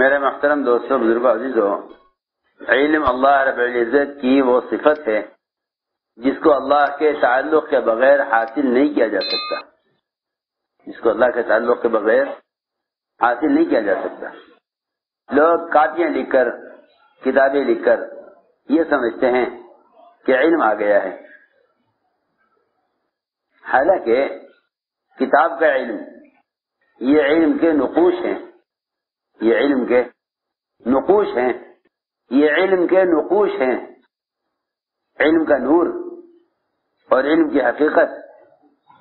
میرے محترم دوستوں، بزرگوں، عزیزوں، علم اللہ رب العزت کی وہ صفت ہے جس کو اللہ کے تعلق کے بغیر حاصل نہیں کیا جا سکتا، جس کو اللہ کے تعلق کے بغیر حاصل نہیں کیا جا سکتا۔ لوگ کاپیاں لکھ کر، کتابیں لکھ کر یہ سمجھتے ہیں کہ علم آ گیا ہے، حالانکہ کتاب کا علم یہ علم کے نقوش ہیں، یہ علم کے نقوش ہیں، یہ علم کے نقوش ہیں۔ علم کا نور اور علم کی حقیقت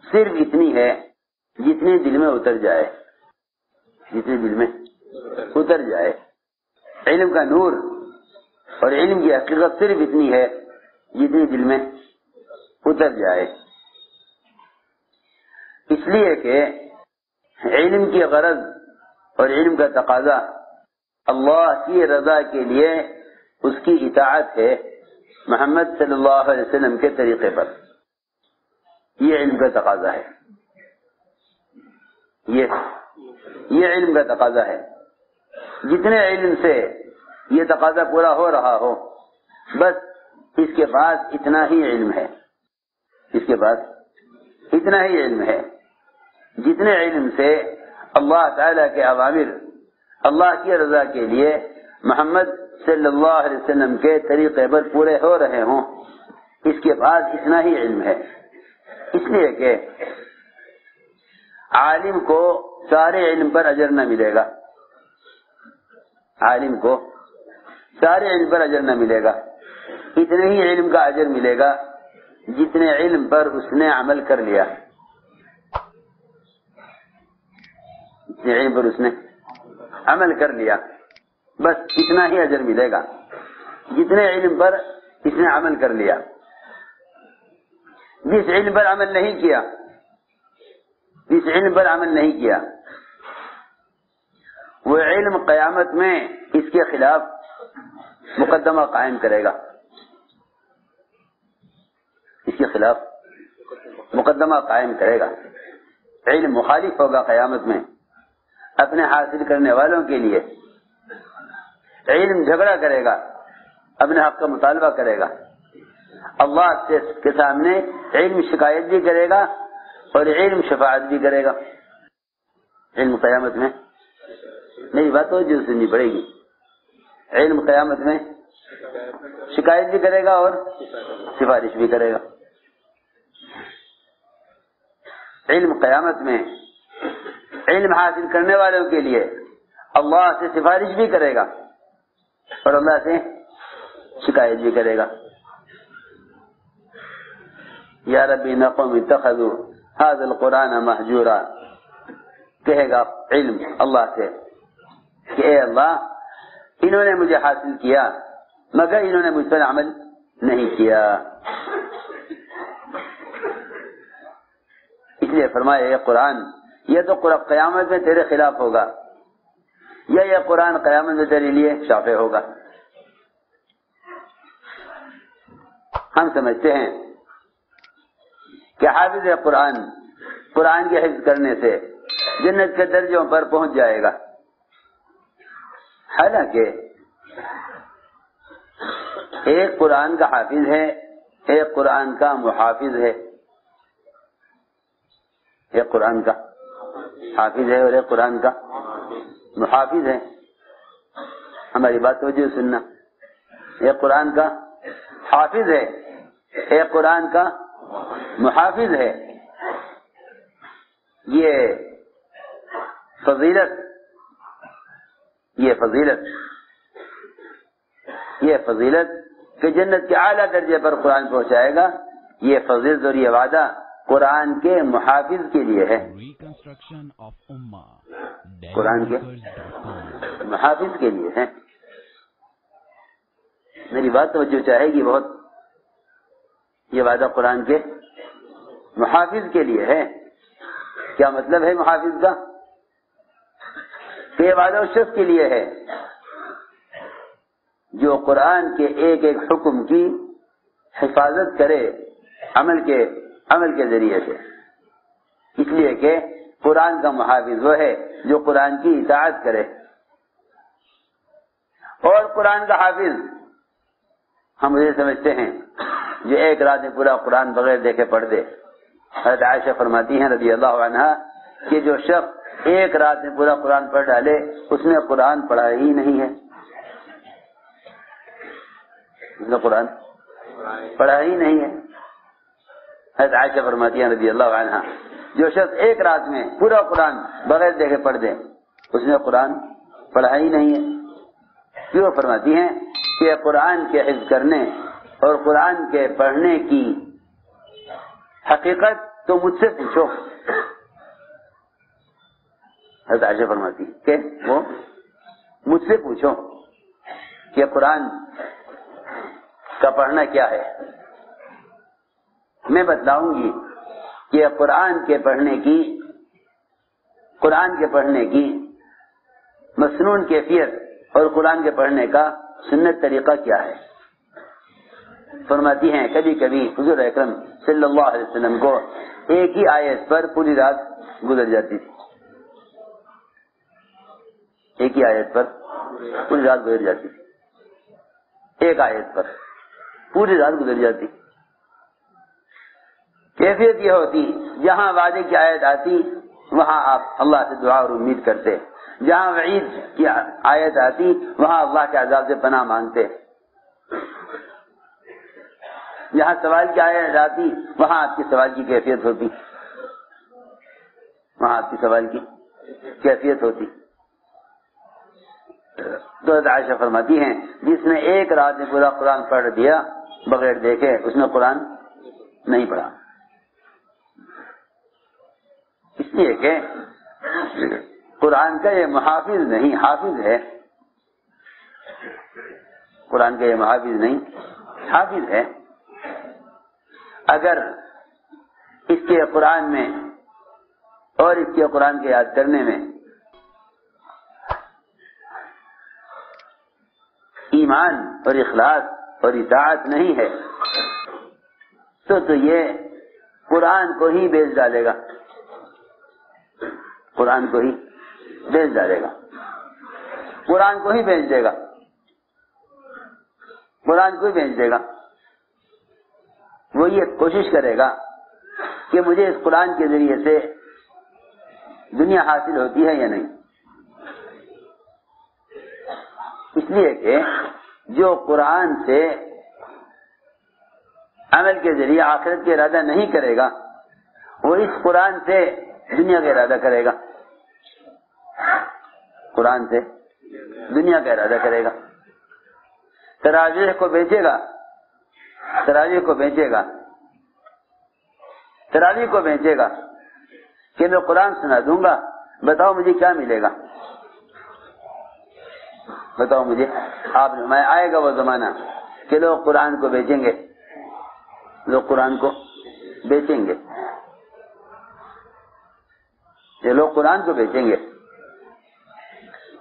صرف اتنی ہے جتنی دل میں اتر جائے، جتنی دل میں اتر جائے۔ علم کا نور اور علم کی حقیقت صرف اتنی ہے جتنی دل میں اتر جائے، اس لیے کہ علم کی غرض اور علم کا تقاضا اللہ کی رضا کے لیے اس کی اطاعت ہے محمد صلی اللہ علیہ وسلم کے طریقے پر۔ یہ علم کا تقاضا ہے، یہ علم کا تقاضا ہے۔ جتنے علم سے یہ تقاضا پورا ہو رہا ہو، بس اس کے پاس اتنا ہی علم ہے، اس کے پاس اتنا ہی علم ہے۔ جتنے علم سے اللہ تعالیٰ کے اوامر اللہ کی رضا کے لیے محمد صلی اللہ علیہ وسلم کے طریقے پر پورے ہو رہے ہوں، اس کے پاس اتنا ہی علم ہے۔ اس لیے کہ عالم کو سارے علم پر اجر نہ ملے گا، عالم کو سارے علم پر اجر نہ ملے گا، اتنے ہی علم کا اجر ملے گا جتنے علم پر اس نے عمل کر لیا، جتنے علم پر اس نے عمل کر لیا، بس اتنا ہی اجر ملے گا جتنے علم پر اس نے عمل کر لیا۔ جس علم پر عمل نہیں کیا، جس علم پر عمل نہیں کیا، وہ علم قیامت میں اس کے خلاف مقدمہ قائم کرے گا، اس کے خلاف مقدمہ قائم کرے گا۔ علم مخالف ہوگا قیامت میں اپنے حاصل کرنے والوں کے لیے، علم جھگڑا کرے گا، اپنے حق کا مطالبہ کرے گا، اللہ کے سامنے علم شکایت بھی کرے گا اور علم شفاعت بھی کرے گا۔ علم قیامت میں، میری بات تو جو سننی پڑے گی، علم قیامت میں شکایت بھی کرے گا اور سفارش بھی کرے گا۔ علم قیامت میں علم حاصل کرنے والوں کے لیے اللہ سے سفارش بھی کرے گا اور اللہ سے شکایت بھی کرے گا۔ یا ربی ان قوم اتخذوا هذا القرآن مہجورا، کہے گا علم اللہ سے کہ اے اللہ، انہوں نے مجھے حاصل کیا مگر انہوں نے مجھ پر عمل نہیں کیا۔ اس لیے فرمایا یہ قرآن، یہ تو قیامت میں تیرے خلاف ہوگا، یا یہ قرآن قیامت میں تیرے لیے شافع ہوگا۔ ہم سمجھتے ہیں کہ حافظ قرآن قرآن کے حفظ کرنے سے جنت کے درجوں پر پہنچ جائے گا، حالانکہ ایک قرآن کا حافظ ہے، ایک قرآن کا محافظ ہے، ایک قرآن کا حافظ ہے اور ایک قرآن کا محافظ ہے۔ ہماری بات توجہ سننا، ایک قرآن کا حافظ ہے، ایک قرآن کا محافظ ہے۔ یہ فضیلت کہ جنت کے اعلیٰ درجے پر قرآن پہنچائے گا، یہ فضیلت اور یہ وعدہ قرآن کے محافظ کے لیے ہے، قرآن کے محافظ کے لیے ہے۔ میری بات توجہ چاہے گی بہت، یہ وعدہ قرآن کے محافظ کے لیے ہے۔ کیا مطلب ہے محافظ کا؟ کہ یہ وعدہ اس شخص کے لیے ہے جو قرآن کے ایک ایک حکم کی حفاظت کرے عمل کے ذریعے سے، اس لیے کہ قرآن کا محافظ وہ ہے جو قرآن کی اطاعت کرے، قرآن کا حافظ ہم اسے سمجھتے ہیں جو ایک رات میں پورا قرآن بغیر دیکھے پڑھ دے. حضرت عائشہ فرماتی ہیں رضی اللہ عنہا کہ جو شخص ایک رات میں پورا قرآن پڑھ ڈالے اس نے قرآن پڑھا ہی نہیں ہے. اس نے قرآن پڑھا ہی نہیں ہے. حضرت عائشہ فرماتی ہیں رضی اللہ عنہا جو شخص ایک رات میں پورا قرآن بغیر دیکھے پڑھ دے اس نے قرآن پڑھا ہی نہیں ہے. کیوں؟ فرماتی ہیں کہ قرآن کے حفظ کرنے اور قرآن کے پڑھنے کی حقیقت تو مجھ سے پوچھو. حضرت عائشہ فرماتی کہ وہ مجھ سے پوچھو کہ قرآن کا پڑھنا کیا ہے. میں بتلاؤں گی کہ قرآن کے پڑھنے کی مسنون کیفیت اور قرآن کے پڑھنے کا سنت طریقہ کیا ہے. فرماتی ہیں کبھی کبھی حضور اکرم صلی اللہ علیہ وسلم کو ایک ہی آیت پر پوری رات گزر جاتی تھی. ایک ہی آیت پر پوری رات گزر جاتی تھی. ایک آیت پر پوری رات گزر جاتی. کیفیت یہ ہوتی جہاں وعدے کی آیت آتی وہاں آپ اللہ سے دعا اور امید کرتے, جہاں وعید کی آیت آتی وہاں اللہ کے عذاب سے پناہ مانگتے, جہاں سوال کی آیت آتی وہاں آپ کے سوال کی کیفیت ہوتی, وہاں آپ کی سوال کی کیفیت ہوتی. تو عائشہ فرماتی ہیں جس نے ایک رات میں پورا قرآن پڑھ دیا بغیر دیکھے اس نے قرآن نہیں پڑھا. اس لیے کہ قرآن کا یہ محافظ نہیں حافظ ہے. قرآن کا یہ محافظ نہیں حافظ ہے. اگر اس کے قرآن میں اور اس کے قرآن کے یاد کرنے میں ایمان اور اخلاص اور اطاعت نہیں ہے تو یہ قرآن کو ہی بیچ ڈالے گا. قرآن کو ہی بیچ ڈالے گا. قرآن کو ہی بیچ دے گا. قرآن کو ہی بیچ دے گا. وہ یہ کوشش کرے گا کہ مجھے اس قرآن کے ذریعے سے دنیا حاصل ہوتی ہے یا نہیں. اس لیے کہ جو قرآن سے عمل کے ذریعے آخرت کا ارادہ نہیں کرے گا وہ اس قرآن سے دنیا کا ارادہ کرے گا. قرآن سے دنیا کا ارادہ کرے گا. تراجیح کو بیچے گا. تراجیح کو بیچے گا. تراویح کو بیچے گا کہ میں قرآن سنا دوں گا, بتاؤ مجھے کیا ملے گا. بتاؤ مجھے آپ میں آئے گا وہ زمانہ کہ لوگ قرآن کو بیچیں گے. لوگ قرآن کو بیچیں گے. یہ لوگ قرآن کو بیچیں گے.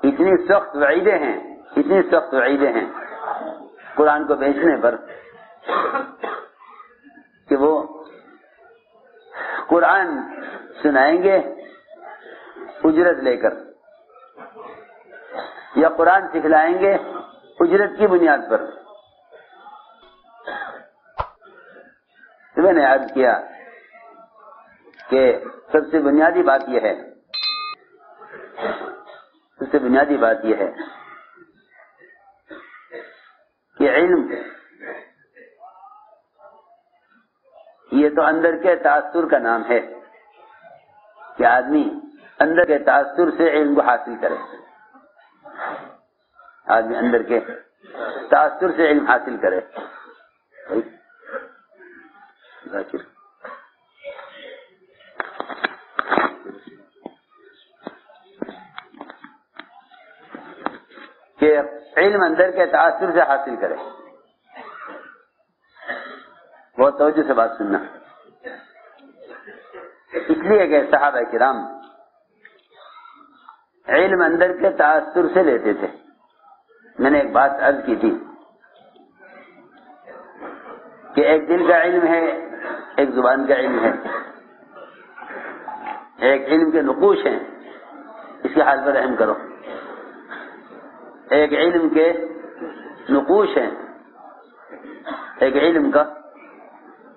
اتنی سخت وعیدیں ہیں, اتنی سخت وعیدیں ہیں قرآن کو بیچنے پر کہ وہ قرآن سنائیں گے اجرت لے کر یا قرآن سکھلائیں گے اجرت کی بنیاد پر. تو میں نے عرض کیا کہ سب سے بنیادی بات یہ ہے, سب سے بنیادی بات یہ ہے کہ علم یہ تو اندر کے تاثر کا نام ہے کہ آدمی اندر کے تاثر سے علم کو حاصل کرے. آدمی اندر کے تاثر سے علم حاصل کرے. کہ علم اندر کے تاثر سے حاصل کرے. بہت توجہ سے بات سننا. اس لیے کہ صحابہ کرام علم اندر کے تاثر سے لیتے تھے. میں نے ایک بات عرض کی تھی کہ ایک دل کا علم ہے, ایک زبان کا علم ہے, ایک علم کے نقوش ہیں, اس کے حال پر رحم کرو. ایک علم کے نقوش ہیں ایک علم کا.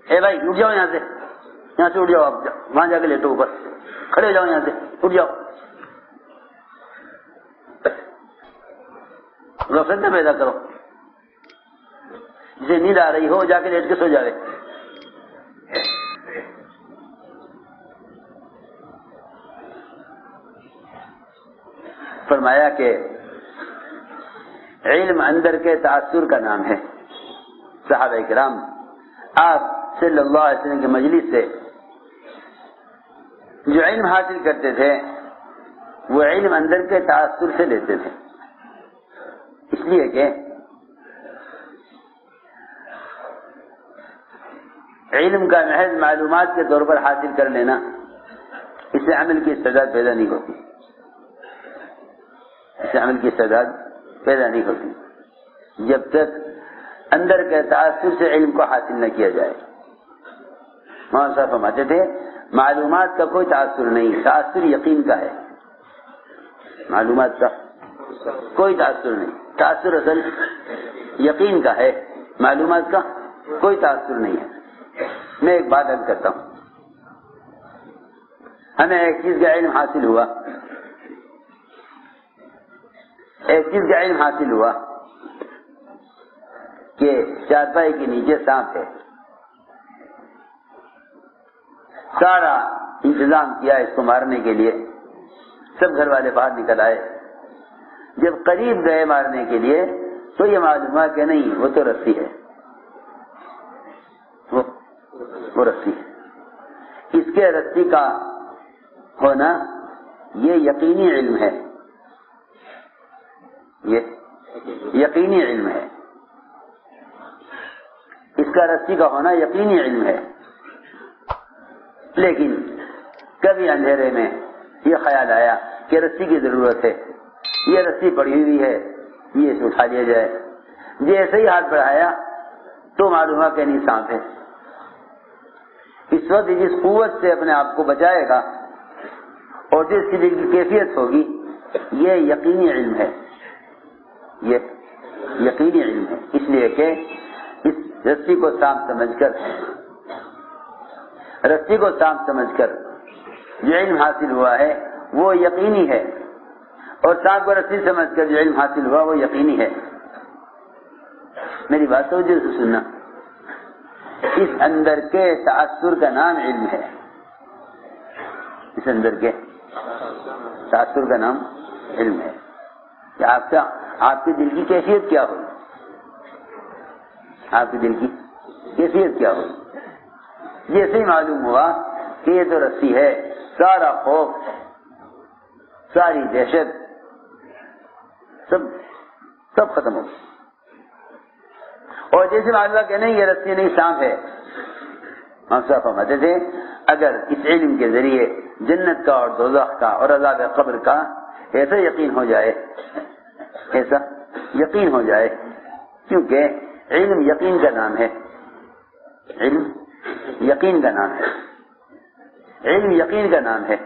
اے بھائی اٹھ جاؤ یہاں سے اٹھ جاؤ, آپ وہاں جا کے لیٹو, اوپر کھڑے ہو جاؤ, یہاں سے اٹھ جاؤ. غفلت نہ پیدا کرو. جسے نیند آ رہی ہو جا کے لیٹ کے سو جاوے. فرمایا کہ علم اندر کے تاثر کا نام ہے. صحابہ کرام آپ صلی اللہ علیہ وسلم کی مجلس سے جو علم حاصل کرتے تھے وہ علم اندر کے تاثر سے لیتے تھے, اس لیے کہ علم کا محض معلومات کے طور پر حاصل کر لینا اس سے عمل کی استعداد پیدا نہیں ہوتی, اس سے عمل کی استعداد پیدا نہیں ہوتی جب تک اندر کے تاثر سے علم کو حاصل نہ کیا جائے. مولانا صاحب فرماتے تھے معلومات کا کوئی تاثر نہیں, تاثر یقین کا ہے. معلومات کا کوئی تاثر نہیں, تاثر اصل یقین کا ہے, معلومات کا کوئی تاثر نہیں ہے. میں ایک بات عرض کرتا ہوں, ہمیں ایک چیز کا علم حاصل ہوا, ایک چیز کا علم حاصل ہوا کہ چارپائی کے نیچے سانپ ہے. سارا انتظام کیا اس کو مارنے کے لیے, سب گھر والے باہر نکل آئے. جب قریب گئے مارنے کے لیے تو یہ معلوم ہوا کہ نہیں وہ تو رسی ہے, وہ رسی ہے. اس کے رسی کا ہونا یہ یقینی علم ہے, یہ یقینی علم ہے. اس کا رسی کا ہونا یقینی علم ہے. لیکن کبھی اندھیرے میں یہ خیال آیا کہ رسی کی ضرورت ہے, یہ رسی پڑی ہوئی ہے, یہ اسے اٹھا لیا جائے. جیسے ہی ہاتھ بڑھایا تو معلوم ہوا کہ نہیں سانپ ہے. اس وقت جس قوت سے اپنے آپ کو بچائے گا اور جس کی دل کی کیفیت ہوگی یہ یقینی علم ہے, یہ یقینی علم ہے. اس لیے کہ اس رسی کو سانپ سمجھ کر, رسی کو سانپ سمجھ کر جو علم حاصل ہوا ہے وہ یقینی ہے, اور سانپ کو رسی سمجھ کر جو علم حاصل ہوا وہ یقینی ہے. میری بات توجہ سے سننا, اس اندر کے تاثر کا نام علم ہے. اس اندر کے تاثر کا نام علم ہے کہ آپ کے دل کی کیفیت کیا ہوئی, آپ کے دل کی کیفیت کیا ہوئی. جیسے ہی معلوم ہوا کہ یہ تو رسی ہے, سارا خوف, ساری دہشت سب ختم ہو گئی. اور جیسے معلوم ہوا کہ نہیں یہ رسی نہیں سانپ ہے, ہم صاحب فرماتے تھے اگر اس علم کے ذریعے جنت کا اور دوزخ کا اور عذاب قبر کا ایسا یقین ہو جائے, ایسا یقین ہو جائے, کیونکہ علم یقین کا نام ہے, علم یقین کا نام ہے, علم یقین کا نام ہے.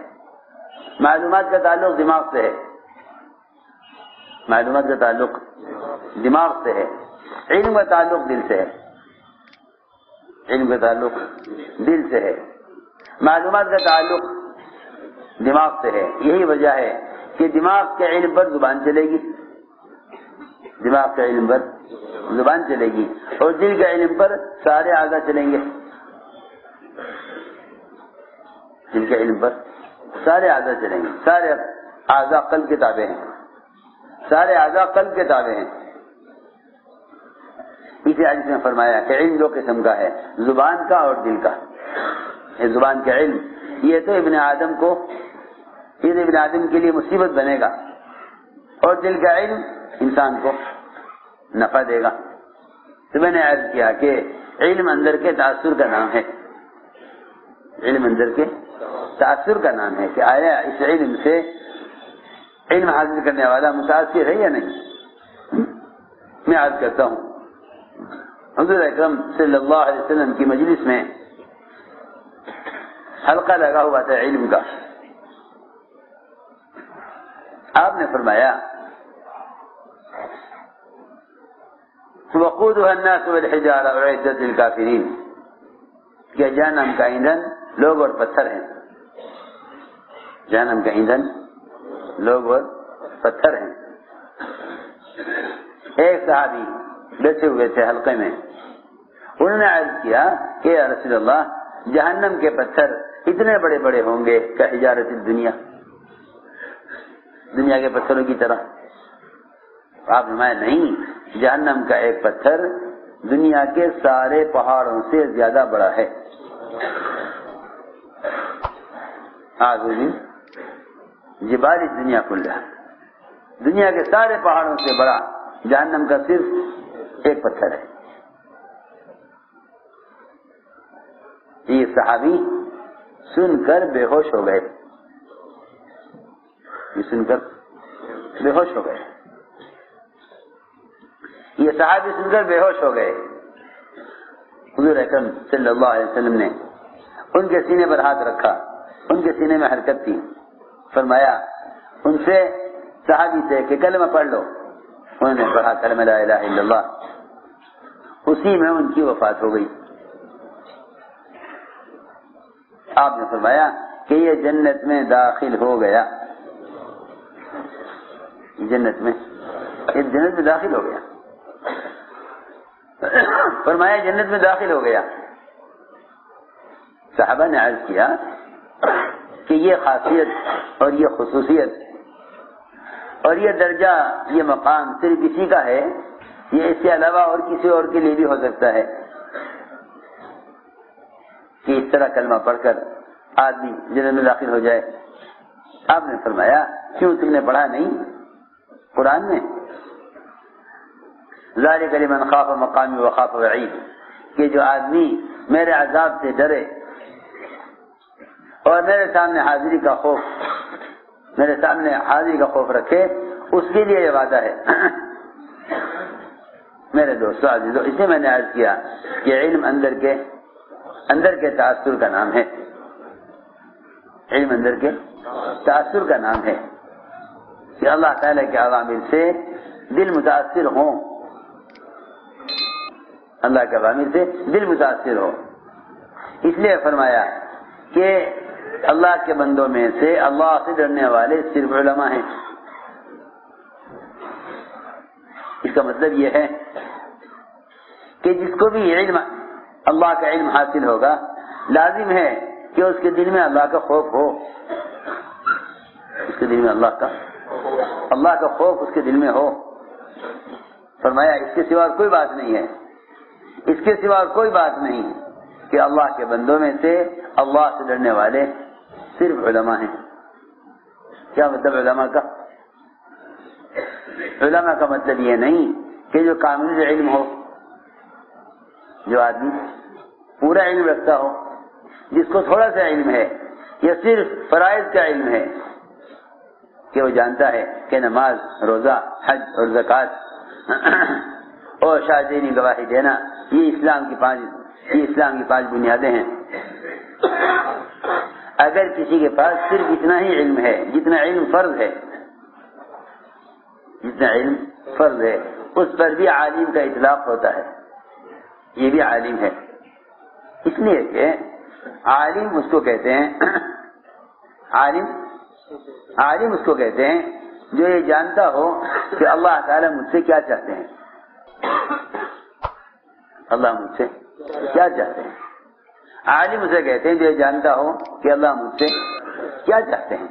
معلومات کا تعلق دماغ سے ہے, معلومات کا تعلق دماغ سے ہے, علم کا تعلق دل سے ہے, علم کا تعلق دل سے ہے, معلومات کا تعلق دماغ سے ہے. یہی وجہ ہے کہ دماغ کے علم پر زبان چلے گی, دماغ کے علم پر زبان چلے گی, اور دل کے علم پر سارے اعضاء چلیں گے. دل کے علم پر سارے اعضاء چلیں گے. سارے اعضاء قلب کے تابع ہیں, سارے اعضاء قلب کے تابع ہیں. اسی حدیث میں فرمایا کہ علم دو قسم کا ہے, زبان کا اور دل کا. یہ زبان کا علم یہ تو ابن آدم کو, یہ ابن آدم کے لیے مصیبت بنے گا, اور دل کا علم انسان کو نفع دے گا. تو میں نے عرض کیا کہ علم اندر کے تاثر کا نام ہے, علم اندر کے تاثر کا نام ہے کہ آیا اس علم سے علم حاصل کرنے والا متاثر ہے یا نہیں. میں عرض کرتا ہوں حضور اکرم صلی اللہ علیہ وسلم کی مجلس میں حلقہ لگا ہوا تھا علم کا. آپ نے فرمایا وقودها الناس والحجارہ اعدت للکافرین، کہ جہنم کا ایندھن لوگ اور پتھر ہیں، جہنم کا ایندھن لوگ اور پتھر ہیں۔ ایک صحابی بیٹھے ہوئے تھے حلقے میں، انہوں نے عرض کیا کہ یا رسول اللہ جہنم کے پتھر اتنے بڑے بڑے ہوں گے کہ حجارت الدنیا، دنیا کے پتھروں کی طرح؟ آپ فرمایا نہیں، جہنم کا ایک پتھر دنیا کے سارے پہاڑوں سے زیادہ بڑا ہے۔ جبال دنیا کلها، دنیا کے سارے پہاڑوں سے بڑا جہنم کا صرف ایک پتھر ہے۔ یہ صحابی سن کر بے ہوش ہو گئے، یہ سن کر بے ہوش ہو گئے، یہ صحابی سن کر بے ہوش ہو گئے۔ حضور اکرم صلی اللہ علیہ وسلم نے ان کے سینے پر ہاتھ رکھا، ان کے سینے میں حرکت تھی، فرمایا ان سے صحابی سے کہ کلمہ پڑھ لو، انہوں نے پڑھا کلمہ لا الہ الا اللہ، اسی میں ان کی وفات ہو گئی۔ آپ نے فرمایا کہ یہ جنت میں داخل ہو گیا، جنت میں داخل ہو گیا، فرمایا جنت میں داخل ہو گیا۔ صحابہ نے عرض کیا کہ یہ خاصیت اور یہ خصوصیت اور یہ درجہ، یہ مقام صرف اسی کا ہے، یہ اس کے علاوہ اور کسی اور کے لیے بھی ہو سکتا ہے کہ اس طرح کلمہ پڑھ کر آدمی جنت میں داخل ہو جائے؟ آپ نے فرمایا کیوں تم نے پڑھا نہیں قرآن میں؟ ذالک لمن خاف مقامی وخاف وعید، کہ جو آدمی میرے عذاب سے ڈرے اور میرے سامنے حاضری کا خوف رکھے، اس کے لیے یہ وعدہ ہے۔ میرے دوستو عزیزو، اسے میں نے عرض کیا کہ علم اندر کے تاثر کا نام ہے، علم اندر کے تاثر کا نام ہے، کہ اللہ تعالیٰ کے عوامر سے دل متاثر ہوں، اللہ کے عوامر سے دل متاثر ہو۔ اس لیے فرمایا کہ اللہ کے بندوں میں سے اللہ سے ڈرنے والے صرف علماء ہیں۔ اس کا مطلب یہ ہے کہ جس کو بھی علم اللہ کا علم حاصل ہوگا، لازم ہے کہ اس کے دل میں اللہ کا خوف ہو، اس کے دل میں اللہ کا خوف اس کے دل میں ہو۔ فرمایا اس کے سوا کوئی بات نہیں ہے، اس کے سوا کوئی بات نہیں کہ اللہ کے بندوں میں سے اللہ سے ڈرنے والے صرف علماء ہیں۔ کیا مطلب علماء کا؟ علماء کا مطلب یہ نہیں کہ جو کامل علم ہو، جو آدمی پورا علم رکھتا ہو، جس کو تھوڑا سا علم ہے یا صرف فرائض کا علم ہے، کہ وہ جانتا ہے کہ نماز، روزہ، حج اور زکوٰۃ اور شاہدینی گواہی دینا یہ اسلام کی پانچ بنیادیں ہیں۔ اگر کسی کے پاس صرف اتنا ہی علم ہے جتنا علم فرض ہے، اس پر بھی عالم کا اطلاق ہوتا ہے، یہ بھی عالم ہے، اس لیے کہ عالم اس کو کہتے ہیں، عالم اس کو کہتے ہیں جو یہ جانتا ہو کہ اللہ تعالیٰ مجھ سے کیا چاہتے ہیں، اللہ مجھ سے کیا چاہتے ہیں۔ عالم اسے کہتے ہیں جو یہ جانتا ہو کہ اللہ مجھ سے کیا چاہتے ہیں۔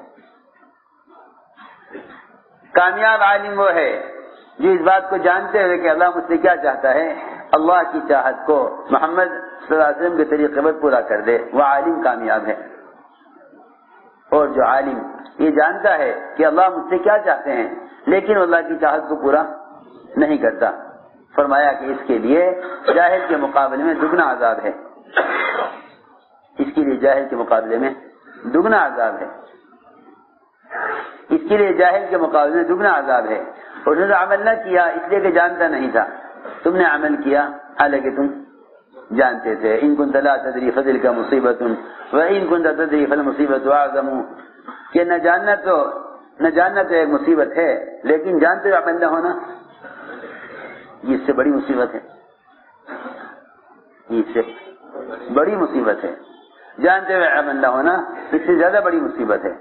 کامیاب عالم وہ ہے جو اس بات کو جانتے ہوئے کہ اللہ مجھ سے کیا چاہتا ہے، اللہ کی چاہت کو محمد صلی اللہ علیہ وسلم کے طریقے پر پورا کر دے، وہ عالم کامیاب ہے۔ اور جو عالم یہ جانتا ہے کہ اللہ مجھ سے کیا چاہتے ہیں لیکن اللہ کی چاہت کو پورا نہیں کرتا، فرمایا کہ اس کے لیے جاہل کے مقابلے میں دگنا عذاب ہے، اس کے لیے جاہل کے مقابلے میں دگنا عذاب ہے، اس کے لیے جاہل کے مقابلے میں دگنا عذاب ہے۔ اور انہوں نے عمل نہ کیا اس لیے کہ جانتا نہیں تھا، تم نے عمل کیا حالانکہ تم جانتے تھے۔ ان كنت لا تدری فضل کا مصیبت وان كنت تدری فالمصیبت اعظم، کہ نہ جاننا تو ایک مصیبت ہے، لیکن جانتے ہوئے عمل نہ ہونا یہ اس سے بڑی مصیبت ہے، یہ اس سے بڑی مصیبت ہے، جانتے ہوئے عمل نہ ہونا اس سے زیادہ بڑی مصیبت ہے۔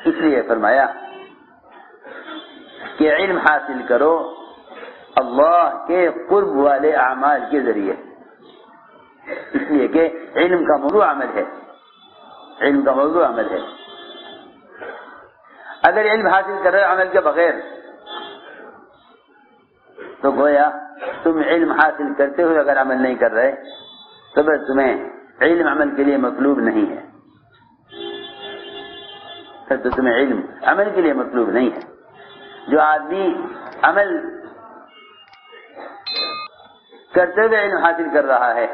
اس لیے فرمایا کہ علم حاصل کرو اللہ کے قرب والے اعمال کے ذریعے، اس لیے کہ علم کا موضوع عمل ہے، علم کا موضوع عمل ہے۔ اگر علم حاصل کر رہے عمل کے بغیر تو گویا تم علم حاصل کرتے ہوئے اگر عمل نہیں کر رہے تو پھر تمہیں علم عمل کے لیے مطلوب نہیں ہے، پھر تو تمہیں علم عمل کے لیے مطلوب نہیں ہے۔ جو آدمی عمل کرتے ہوئے علم حاصل کر رہا ہے،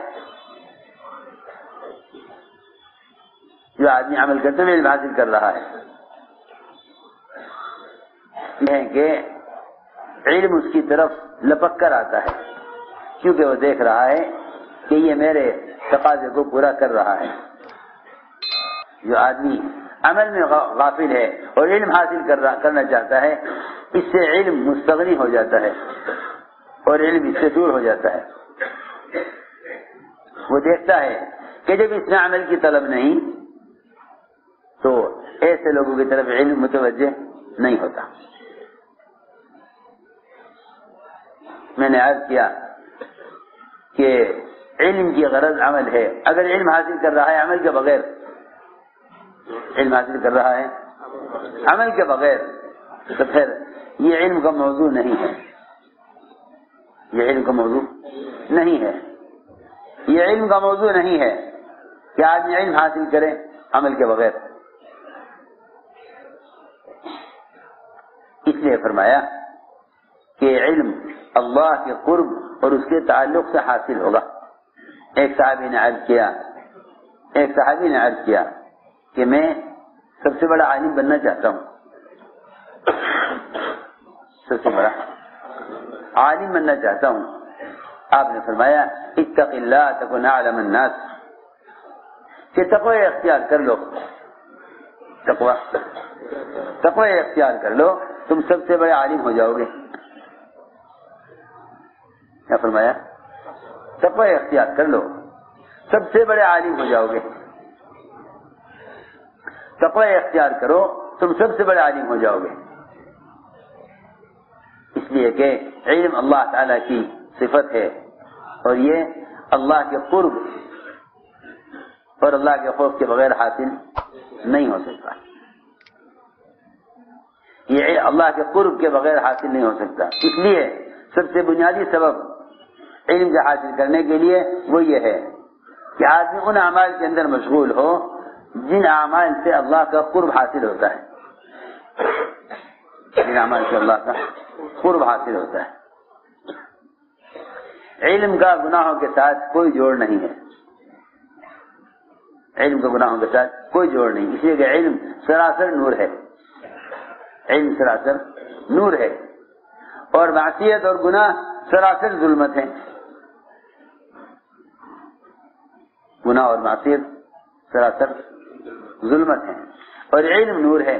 جو آدمی عمل کرتے ہوئے علم حاصل کر رہا ہے، یہ کہ علم اس کی طرف لپک کر آتا ہے، کیونکہ وہ دیکھ رہا ہے کہ یہ میرے تقاضے کو پورا کر رہا ہے۔ جو آدمی عمل میں غافل ہے اور علم حاصل کرنا چاہتا ہے، اس سے علم مستغنی ہو جاتا ہے اور علم اس سے دور ہو جاتا ہے۔ وہ دیکھتا ہے کہ جب اس میں عمل کی طلب نہیں تو ایسے لوگوں کی طرف علم متوجہ نہیں ہوتا۔ میں نے عرض کیا کہ علم کی غرض عمل ہے، اگر علم حاصل کر رہا ہے عمل کے بغیر، علم حاصل کر رہا ہے عمل کے بغیر، تو پھر یہ علم کا موضوع نہیں ہے، یہ علم کا موضوع نہیں ہے، یہ علم کا موضوع نہیں ہے کہ آدمی علم حاصل کرے عمل کے بغیر۔ اس لیے فرمایا کہ علم اللہ کے قرب اور اس کے تعلق سے حاصل ہوگا۔ ایک صحابی نے عرض کیا کہ میں سب سے بڑا عالم بننا چاہتا ہوں، سب سے بڑا عالم بننا چاہتا ہوں۔ آپ نے فرمایا اتق اللہ تکن اعلم الناس، کہ تقوی اختیار کر لو، تقوی اختیار کر لو، تم سب سے بڑے عالم ہو جاؤ گے۔ کیا فرمایا؟ تقوی اختیار کر لو، سب سے بڑے عالم ہو جاؤ گے۔ تقوی اختیار کرو، تم سب سے بڑے عالم ہو جاؤ گے۔ اس لیے کہ علم اللہ تعالی کی صفت ہے اور یہ اللہ کے قرب اور اللہ کے خوف کے بغیر حاصل نہیں ہو سکتا، یہ اللہ کے قرب کے بغیر حاصل نہیں ہو سکتا۔ اس لیے سب سے بنیادی سبب علم کے حاصل کرنے کے لیے وہ یہ ہے کہ آدمی ان اعمال کے اندر مشغول ہو جن اعمال سے اللہ کا قرب حاصل ہوتا ہے، جن اعمال سے اللہ کا قرب حاصل ہوتا ہے۔ علم کا گناہوں کے ساتھ کوئی جوڑ نہیں ہے، علم کا گناہوں کے ساتھ کوئی جوڑ نہیں، اس لیے کہ علم سراسر نور ہے، علم سراسر نور ہے، اور معصیت اور گناہ سراسر ظلمت ہے۔ گناہ اور معصیت سراسر ظلمت ہے اور علم نور ہے،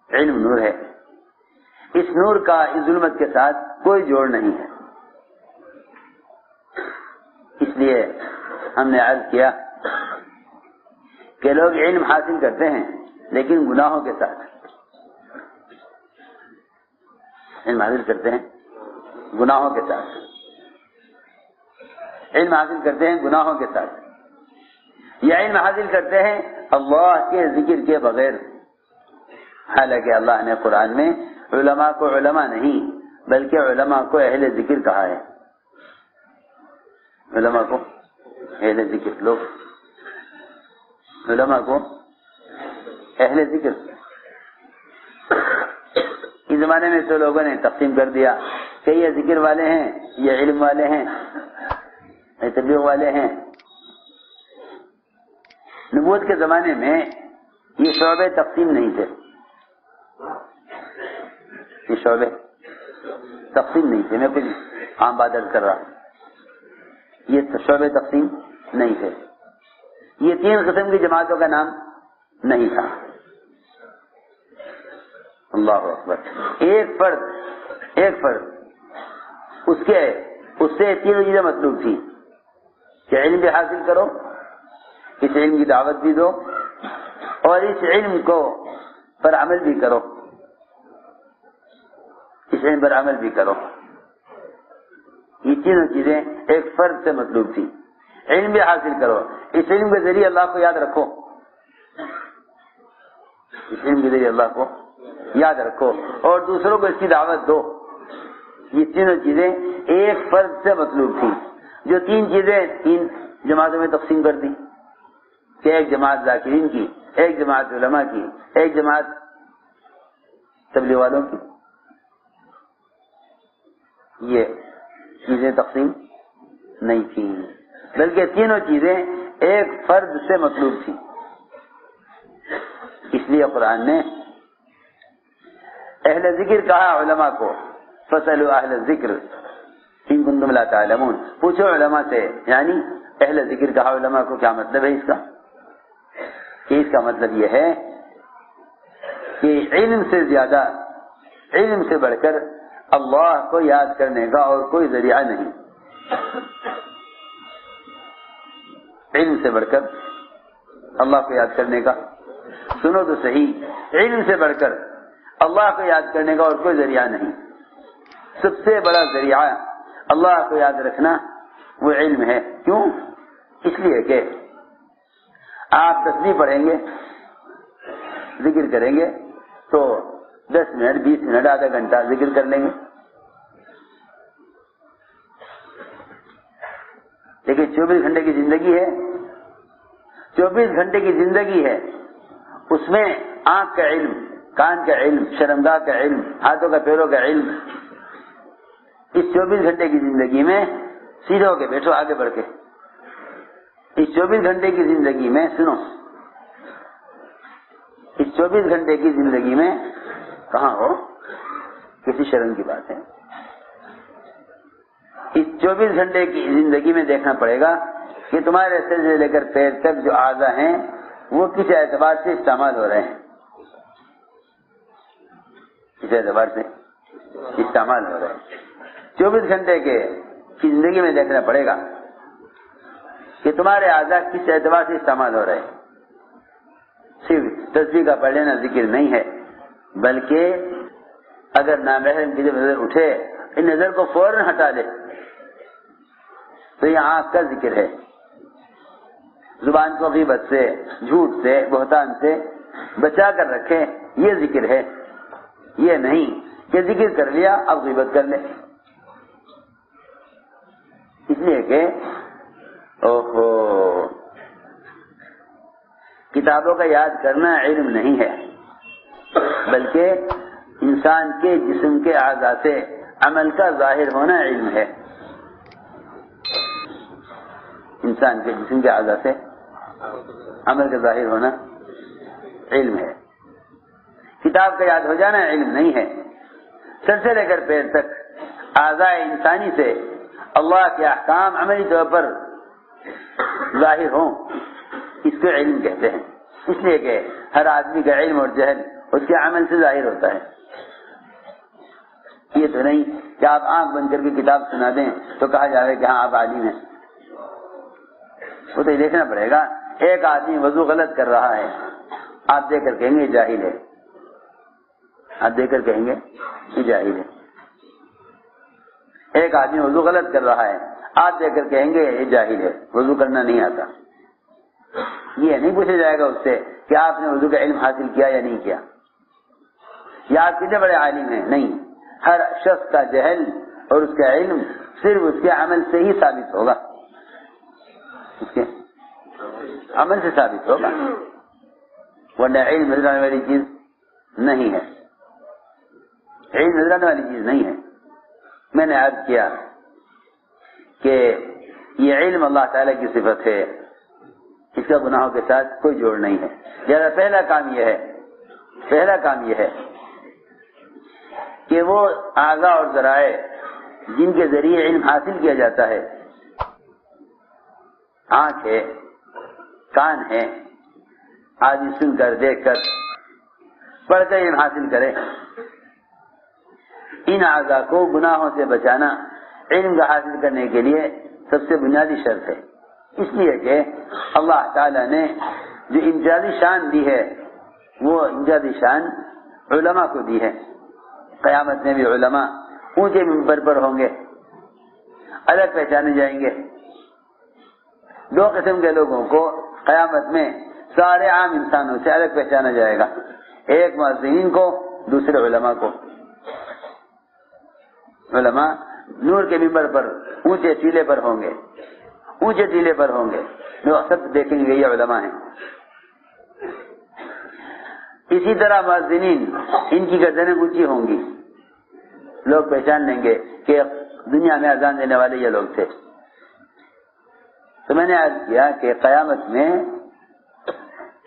علم نور ہے، اس نور کا اس ظلمت کے ساتھ کوئی جوڑ نہیں ہے۔ اس لیے ہم نے عرض کیا کہ لوگ علم حاصل کرتے ہیں لیکن گناہوں کے ساتھ، علم حاصل کرتے ہیں گناہوں کے ساتھ، علم حاصل کرتے ہیں گناہوں کے ساتھ، یا علم حاصل کرتے ہیں اللہ کے ذکر کے بغیر۔ حالانکہ اللہ نے قرآن میں علماء کو علماء نہیں بلکہ علماء کو اہل ذکر کہا ہے، علماء کو اہل ذکر، لوگ علماء کو اہل ذکر۔ اس زمانے میں تو لوگوں نے تقسیم کر دیا کہ یہ ذکر والے ہیں، یہ علم والے ہیں، یہ تبلیغ والے ہیں۔ نبوت کے زمانے میں یہ شعبے تقسیم نہیں تھے، یہ شعبے تقسیم نہیں تھے، میں کچھ عام بات کر رہا ہوں، یہ شعبے تقسیم نہیں تھے، یہ 3 قسم کی جماعتوں کا نام نہیں تھا۔ اللہ اکبر، ایک فرد اس سے تینوں چیزیں مطلوب تھی کہ علم بھی حاصل کرو، اس علم کی دعوت بھی دو، اور اس علم کو پر عمل بھی کرو، اس علم پر عمل بھی کرو۔ یہ تینوں چیزیں ایک فرد سے مطلوب تھی۔ علم بھی حاصل کرو، اس علم کے ذریعے اللہ کو یاد رکھو، اس علم کے ذریعے اللہ کو یاد رکھو، اور دوسروں کو اس کی دعوت دو۔ یہ تینوں چیزیں ایک فرد سے مطلوب تھی، جو تین چیزیں تین جماعتوں میں تقسیم کر دی کہ ایک جماعت ذاکرین کی، ایک جماعت علماء کی، ایک جماعت تبلیغ والوں کی۔ یہ چیزیں تقسیم نہیں تھی، بلکہ تینوں چیزیں ایک فرد سے مطلوب تھی۔ اس لیے قرآن نے اہل ذکر کہا علماء کو، فَاسْأَلُوا أَهْلَ الذِّكْرِ إِن كُنتُمْ لَا تَعْلَمُونَ، پوچھو علماء سے، یعنی اہل ذکر کہا علماء کو۔ کیا مطلب ہے اس کا؟ کہ اس کا مطلب یہ ہے کہ علم سے زیادہ، علم سے بڑھ کر اللہ کو یاد کرنے کا اور کوئی ذریعہ نہیں۔ علم سے بڑھ کر اللہ کو یاد کرنے کا، سنو تو صحیح، علم سے بڑھ کر اللہ کو یاد کرنے کا اور کوئی ذریعہ نہیں۔ سب سے بڑا ذریعہ اللہ کو یاد رکھنا وہ علم ہے۔ کیوں؟ اس لیے کہ آپ تسبیح پڑھیں گے، ذکر کریں گے تو 10 منٹ 20 منٹ آدھا گھنٹہ ذکر کر لیں گے، لیکن 24 گھنٹے کی زندگی ہے، 24 گھنٹے کی زندگی ہے، اس میں آنکھ کا علم، کان کا علم، شرمگاہ کا علم، ہاتھوں کا پیروں کا علم، اس 24 گھنٹے کی زندگی میں سیدھے ہو کے بیٹھو آگے بڑھ کے۔ اس 24 گھنٹے کی زندگی میں سنو، اس 24 گھنٹے کی زندگی میں کہاں ہو، کسی شرم کی بات ہے، اس 24 گھنٹے کی زندگی میں دیکھنا پڑے گا کہ تمہارے سر سے لے کر پیر تک جو اعضاء ہیں وہ کس اعتبار سے استعمال ہو رہے ہیں، کس اعتبار سے استعمال ہو رہے ہیں۔ 24 گھنٹے کی زندگی میں دیکھنا پڑے گا کہ تمہارے اعضاء کس اعتبار سے استعمال ہو رہے ہیں۔ صرف تسبیح کا پڑھ لینا ذکر نہیں ہے، بلکہ اگر نامحرم کی جب نظر اٹھے، ان نظر کو فوراً ہٹا دے تو یہ آنکھ کا ذکر ہے۔ زبان کو غیبت سے، جھوٹ سے، بہتان سے بچا کر رکھے، یہ ذکر ہے۔ یہ نہیں کہ ذکر کر لیا اب غیبت کر لے، اس لیے کہ کتابوں کا یاد کرنا علم نہیں ہے، بلکہ انسان کے جسم کے اعضاء سے عمل کا ظاہر ہونا علم ہے۔ انسان کے جسم کے اعضاء سے عمل کا ظاہر ہونا علم ہے۔ کتاب کا یاد ہو جانا علم نہیں ہے۔ سر سے لے کر پیر تک اعضاء انسانی سے اللہ کے احکام عملی طور پر ظاہر ہوں، اس کو علم کہتے ہیں۔ اس لیے کہ ہر آدمی کا علم اور جہل اس کے عمل سے ظاہر ہوتا ہے۔ یہ تو نہیں کہ آپ آنکھ بند کر کے کتاب سنا دیں تو کہا جائے کہ ہاں آپ عالم ہیں۔ وہ تو یہ دیکھنا پڑے گا، ایک آدمی وضو غلط کر رہا ہے، آپ دیکھ کر کہیں گے یہ جاہل ہے، آپ دیکھ کر کہیں گے یہ جاہل ہے۔ ایک آدمی وضو غلط کر رہا ہے، آپ دیکھ کر کہیں گے یہ جاہل ہے، وضو کرنا نہیں آتا۔ یہ نہیں پوچھا جائے گا اس سے کہ آپ نے وضو کا علم حاصل کیا یا نہیں کیا، یا آپ کتنے بڑے عالم ہیں۔ نہیں، ہر شخص کا جہل اور اس کا علم صرف اس کے عمل سے ہی ثابت ہوگا، اس کے عمل سے ثابت ہوگا، ورنہ علم نظرانے والی چیز نہیں ہے، علم نظرانے والی چیز نہیں ہے۔ میں نے عرض کیا کہ یہ علم اللہ تعالیٰ کی صفت ہے، اس کا گناہوں کے ساتھ کوئی جوڑ نہیں ہے۔ لہذا پہلا کام یہ ہے کہ وہ اعضاء اور ذرائع جن کے ذریعے علم حاصل کیا جاتا ہے، آنکھ ہے، کان ہے، آدمی سن کر، دیکھ کر، پڑھ کر علم حاصل کرے، ان اعضاء کو گناہوں سے بچانا علم کا حاصل کرنے کے لیے سب سے بنیادی شرط ہے، اس لیے کہ اللہ تعالیٰ نے جو امتیازی شان دی ہے وہ امتیازی شان علماء کو دی ہے۔ قیامت میں بھی علماء اونچے منبر پر ہوں گے، الگ پہچانے جائیں گے۔ دو قسم کے لوگوں کو قیامت میں سارے عام انسانوں سے الگ پہچانا جائے گا، ایک مؤذنین کو، دوسرے علماء کو۔ علماء نور کے منبر پر اونچے ٹیلے پر ہوں گے، اونچے ٹیلے پر ہوں گے، لوگ سب دیکھیں گے یہ علماء ہیں۔ اسی طرح مؤذنین، ان کی گردنیں اونچی ہوں گی، لوگ پہچان لیں گے کہ دنیا میں اذان دینے والے یہ لوگ تھے۔ تو میں نے عرض کیا کہ قیامت میں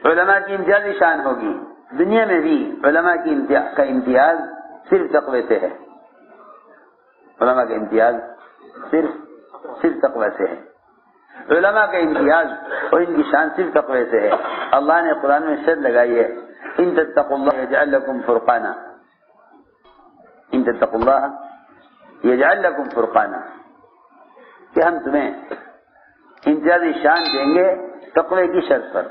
علماء کی امتیازی شان ہوگی، دنیا میں بھی علماء کا امتیاز صرف تقوی سے ہے، علماء کا امتیاز صرف تقوی سے ہے، علماء کا امتیاز اور ان کی شان صرف تقوی سے ہے۔ اللہ نے قرآن میں شرط لگائی ہے، ان تتقوا اللہ یجعل لکم فرقانا، ان تتقوا اللہ یجعل لکم فرقانا، کہ ہم تمہیں امتیازی شان دیں گے تقوی کی شرط پر،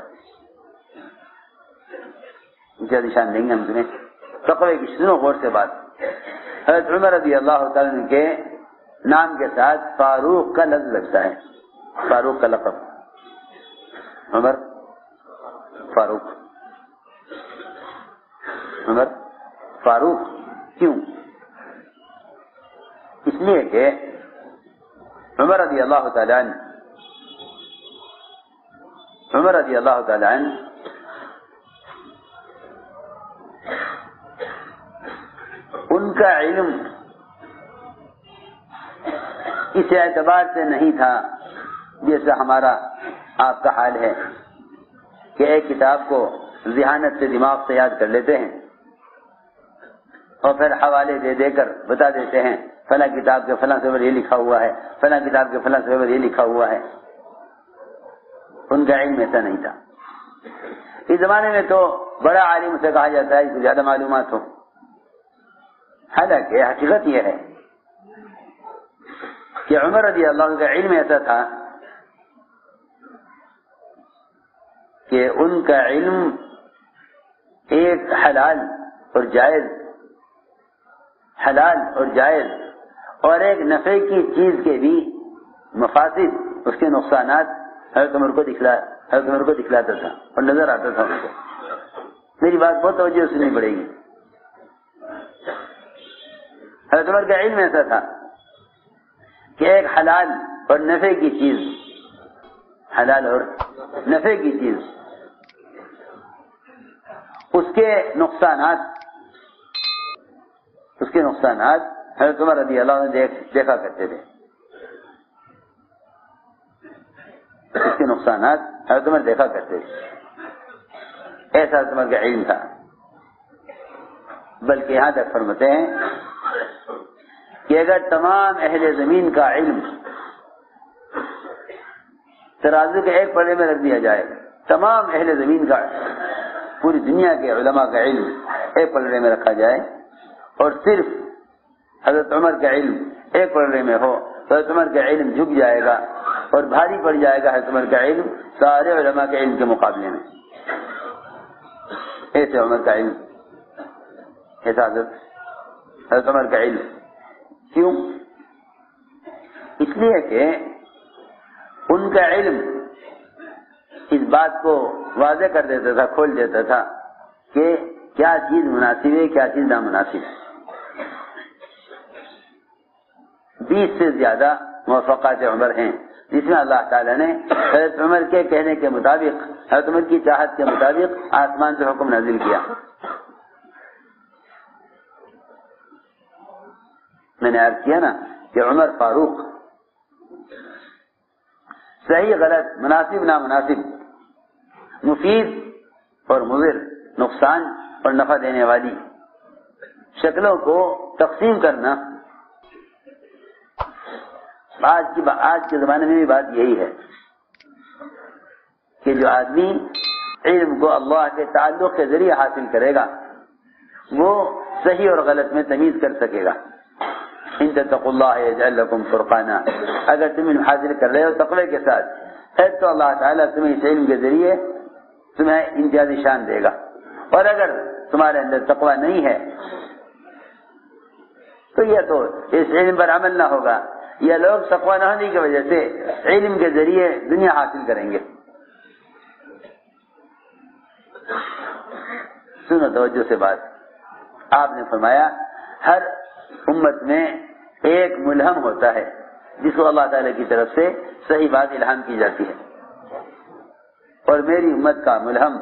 امتیازی شان دیں گے ہم تمہیں تقوی کی شرط۔ سنو غور سے بات، حضرت عمر رضی اللہ تعالیٰ عنہ کے نام کے ساتھ فاروق کا لفظ لگتا ہے، فاروق کا لقب، عمر فاروق، عمر فاروق کیوں؟ اس لیے کہ عمر رضی اللہ تعالیٰ عنہ ان کا علم اس اعتبار سے نہیں تھا جیسا ہمارا آپ کا حال ہے کہ ایک کتاب کو ذہانت سے دماغ سے یاد کر لیتے ہیں اور پھر حوالے دے دے کر بتا دیتے ہیں فلاں کتاب کے فلاں سے یہ لکھا ہوا ہے، فلاں کتاب کے فلاں سے یہ لکھا ہوا ہے۔ ان کا علم ایسا نہیں تھا۔ اس زمانے میں تو بڑا عالم سے کہا جاتا ہے کہ زیادہ معلومات ہو، حالانکہ حقیقت یہ ہے کہ عمر رضی اللہ عنہ کا علم ایسا تھا کہ ان کا علم ایک حلال اور جائز اور ایک نفع کی چیز کے بھی مفاسد، اس کے نقصانات حضرت عمر کو دکھلاتا تھا اور نظر آتا تھا ان کو۔ میری بات بہت توجہ سننی پڑے گی۔ حضرت عمر کا علم ایسا تھا کہ ایک حلال اور نفع کی چیز، حلال اور نفع کی چیز، اس کے نقصانات حضرت عمر رضی اللہ عنہ دیکھا کرتے تھے، اس کے نقصانات حضرت عمر دیکھا کرتے تھے، ایسا حضرت عمر کا علم تھا۔ بلکہ یہاں تک فرماتے ہیں کہ اگر تمام اہل زمین کا علم ترازو کے ایک پلڑے میں رکھ دیا جائے، تمام اہل زمین کا، پوری دنیا کے علماء کا علم ایک پلڑے میں رکھا جائے اور صرف حضرت عمر کا علم ایک پلڑے میں ہو تو حضرت عمر کا علم جھک جائے گا اور بھاری پڑ جائے گا حضرت عمر کا علم سارے علماء کے علم کے مقابلے میں۔ ایسے عمر کا علم، ایسا حضرت عمر کا علم۔ کیوں؟ اس لیے کہ ان کا علم اس بات کو واضح کر دیتا تھا، کھول دیتا تھا کہ کیا چیز مناسب ہے، کیا چیز نامناسب ہے۔ 20 سے زیادہ موافقات عمر ہیں جس میں اللہ تعالیٰ نے حضرت عمر کے کہنے کے مطابق، حضرت عمر کی چاہت کے مطابق آسمان سے حکم نازل کیا۔ میں نے عرض کیا نا کہ عمر فاروق صحیح غلط، مناسب نامناسب، مفید اور مضر، نقصان اور نفع دینے والی شکلوں کو تقسیم کرنا، آج کے زمانے میں بھی بات یہی ہے کہ جو آدمی علم کو اللہ کے تعلق کے ذریعے حاصل کرے گا وہ صحیح اور غلط میں تمیز کر سکے گا۔ ان تتقوا اللہ یجعل لکم فرقانا، اگر تم علم حاصل کر رہے ہو تقوی کے ساتھ تو اللہ تعالیٰ تمہیں اس علم کے ذریعے تمہیں امتیازی شان دے گا، اور اگر تمہارے اندر تقوی نہیں ہے تو یہ تو اس علم پر عمل نہ ہوگا، یا لوگ تقوی نہ ہونے کی وجہ سے علم کے ذریعے دنیا حاصل کریں گے۔ سنو توجہ سے بات، آپ نے فرمایا ہر امت میں ایک ملہم ہوتا ہے جس کو اللہ تعالی کی طرف سے صحیح بات الہام کی جاتی ہے، اور میری امت کا ملہم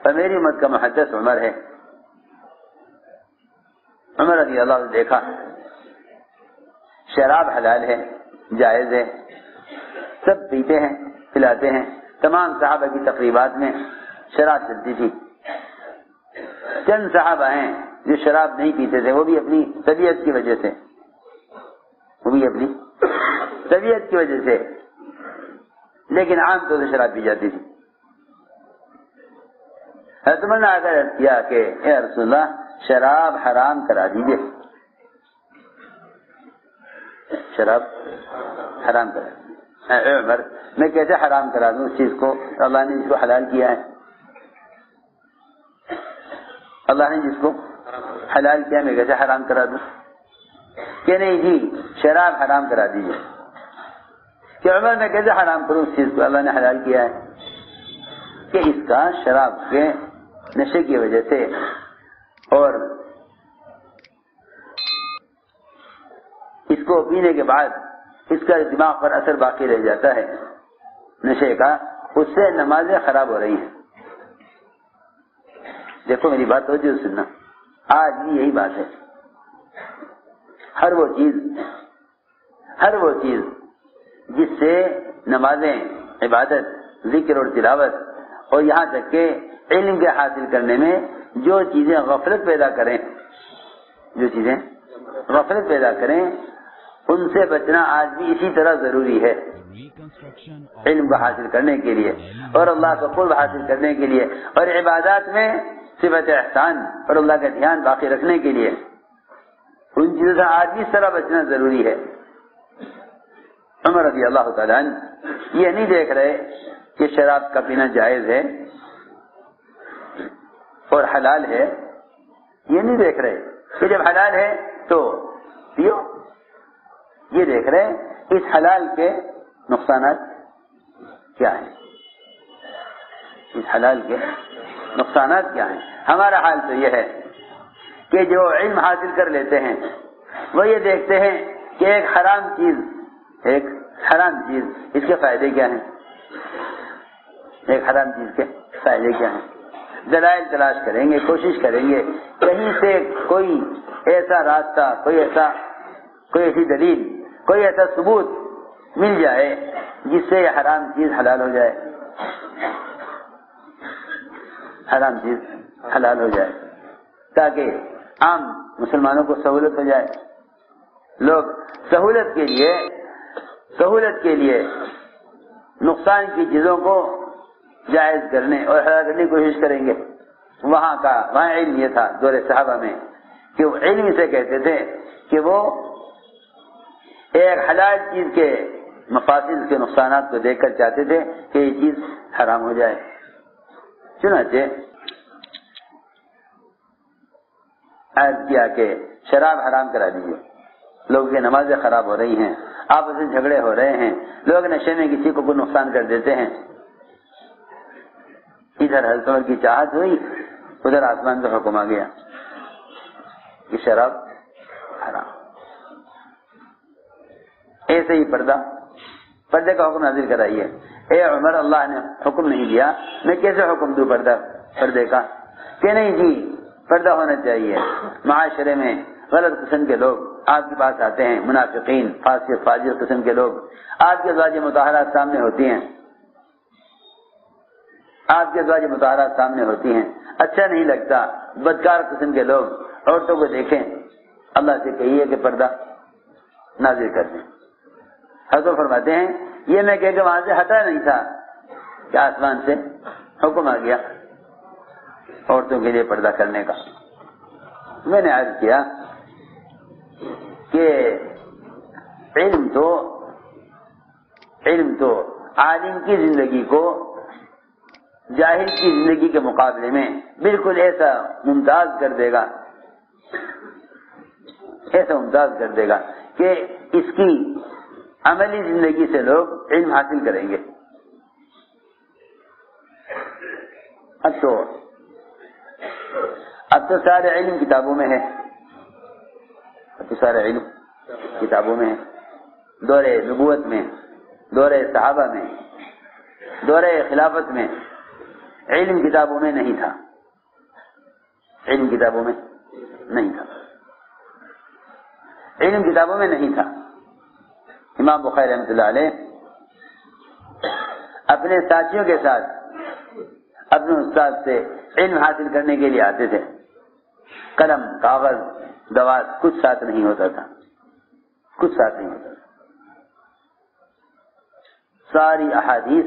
اور میری امت کا محدث عمر ہے۔ عمر رضی اللہ عنہ نے دیکھا شراب حلال ہے، جائز ہے، سب پیتے ہیں پلاتے ہیں، تمام صحابہ کی تقریبات میں شراب چلتی تھی۔ چند صحابہ ہیں جو شراب نہیں پیتے تھے، وہ بھی اپنی طبیعت کی وجہ سے، لیکن عام طور سے شراب پی جاتی تھی۔ حضرت عمر نے آ کر عرض کیا کہ اے رسول اللہ شراب حرام کرا دیجیے، شراب حرام کرا۔ اے عمر میں کیسے حرام کرا دوں اس چیز کو، اللہ نے جس کو حلال کیا ہے، اللہ نے جس کو حلال کیا میں کیسے حرام کرا دوں؟ کہ نہیں جی شراب حرام کرا دیجیے۔ کہ عمر میں کیسے حرام کروں اس چیز کو، اللہ نے حلال کیا ہے؟ کہ اس کا شراب کے نشے کی وجہ سے اور اس کو پینے کے بعد اس کا دماغ پر اثر باقی رہ جاتا ہے نشے کا، اس سے نمازیں خراب ہو رہی ہیں۔ دیکھو میری بات توجہ سے سننا، آج بھی یہی بات ہے۔ ہر وہ چیز جس سے نمازیں، عبادت، ذکر اور تلاوت اور یہاں تک کہ علم کے حاصل کرنے میں جو چیزیں غفلت پیدا کریں ان سے بچنا آج بھی اسی طرح ضروری ہے علم کو حاصل کرنے کے لیے اور اللہ کا قرب حاصل کرنے کے لیے اور عبادات میں صفت احسان اور اللہ کا دھیان باقی رکھنے کے لیے ان چیزوں سے آج بھی اس طرح بچنا ضروری ہے۔ عمر رضی اللہ تعالیٰ عنہ یہ نہیں دیکھ رہے کہ شراب کا پینا جائز ہے اور حلال ہے، یہ نہیں دیکھ رہے کہ جب حلال ہے تو پیو، یہ دیکھ رہے اس حلال کے نقصانات کیا ہیں، اس حلال کے نقصانات کیا ہیں۔ ہمارا حال تو یہ ہے کہ جو علم حاصل کر لیتے ہیں وہ یہ دیکھتے ہیں کہ ایک حرام چیز اس کے فائدے کیا ہیں، ایک حرام چیز کے فائدے کیا ہیں، دلائل تلاش کریں گے، کوشش کریں گے کہیں سے کوئی ایسا راستہ، کوئی ایسی دلیل، کوئی ایسا ثبوت مل جائے جس سے یہ حرام چیز حلال ہو جائے، حرام چیز حلال ہو جائے، تاکہ عام مسلمانوں کو سہولت ہو جائے۔ لوگ سہولت کے لیے نقصان کی چیزوں کو جائز کرنے اور حلال کرنے کی کوشش کریں گے۔ وہاں علم یہ تھا دور صحابہ میں کہ وہ علم سے کہتے تھے کہ وہ ایک حلال چیز کے مفاسد کے نقصانات کو دیکھ کر چاہتے تھے کہ یہ چیز حرام ہو جائے۔ چنانچہ عرض کیا کہ شراب حرام کرا دیجیے، لوگوں کی نمازیں خراب ہو رہی ہیں، آپس میں جھگڑے ہو رہے ہیں، لوگ نشے میں کسی کو نقصان کر دیتے ہیں۔ ادھر حضرت عمر کی چاہت ہوئی، ادھر آسمان کا حکم آ گیا کہ شراب حرام۔ ایسے ہی پردے کا حکم نازل کرائیے۔ اے عمر اللہ نے حکم نہیں دیا، میں کیسے حکم دوں پردے کا؟ کہ نہیں جی پردہ ہونا چاہیے۔ معاشرے میں غلط قسم کے لوگ آپ کے پاس آتے ہیں، منافقین، فاسق فاجر قسم کے لوگ، آپ کے ازواج مطہرات سامنے ہوتی ہیں، اچھا نہیں لگتا، بدکار قسم کے لوگ عورتوں کو دیکھیں، اللہ سے کہیے کہ پردہ نازل کر دیں۔ حضرت فرماتے ہیں یہ میں کہہ کہ وہاں سے ہٹا نہیں تھا کہ آسمان سے حکم آ گیا عورتوں کے لیے پردہ کرنے کا۔ میں نے عرض کیا کہ علم تو عالم کی زندگی کو جاہل کی زندگی کے مقابلے میں بالکل ایسا ممتاز کر دے گا، ایسا ممتاز کر دے گا کہ اس کی عملی زندگی سے لوگ علم حاصل کریں گے۔ اب تو سارے علم کتابوں میں ہے، اب تو سارے علم کتابوں میں ہے۔ دور نبوت میں، دور صحابہ میں، دور خلافت میں علم کتابوں میں نہیں تھا، علم کتابوں میں نہیں تھا، علم کتابوں میں نہیں تھا۔ امام بخاری رحمۃ اللہ علیہ اپنے ساتھیوں کے ساتھ اپنے استاد سے علم حاصل کرنے کے لیے آتے تھے، قلم، کاغذ، دوات کچھ ساتھ نہیں ہوتا تھا، کچھ ساتھ نہیں ہوتا تھا۔ ساری احادیث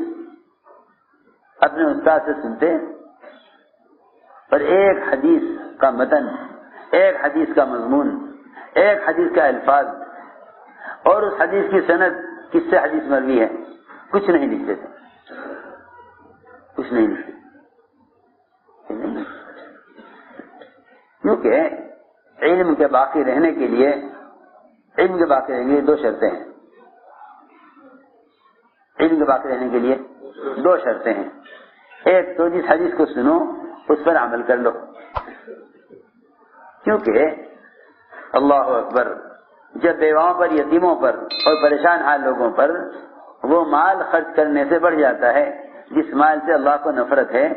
اپنے استاد سے سنتے اور ایک حدیث کا متن، ایک حدیث کا مضمون، ایک حدیث کا الفاظ اور اس حدیث کی سند کس سے حدیث مروی ہے کچھ نہیں لکھتے تھے، کچھ نہیں لکھتے، کیونکہ علم کے باقی رہنے کے لیے، علم کے باقی رہنے کے لیے دو شرطیں ہیں، علم کے باقی رہنے کے لیے دو شرطیں ہیں۔ ایک تو جس حدیث کو سنو اس پر عمل کر لو، کیونکہ اللہ اکبر، جب بیواؤں پر، یتیموں پر اور پریشان حال لوگوں پر وہ مال خرچ کرنے سے بڑھ جاتا ہے جس مال سے اللہ کو نفرت ہے،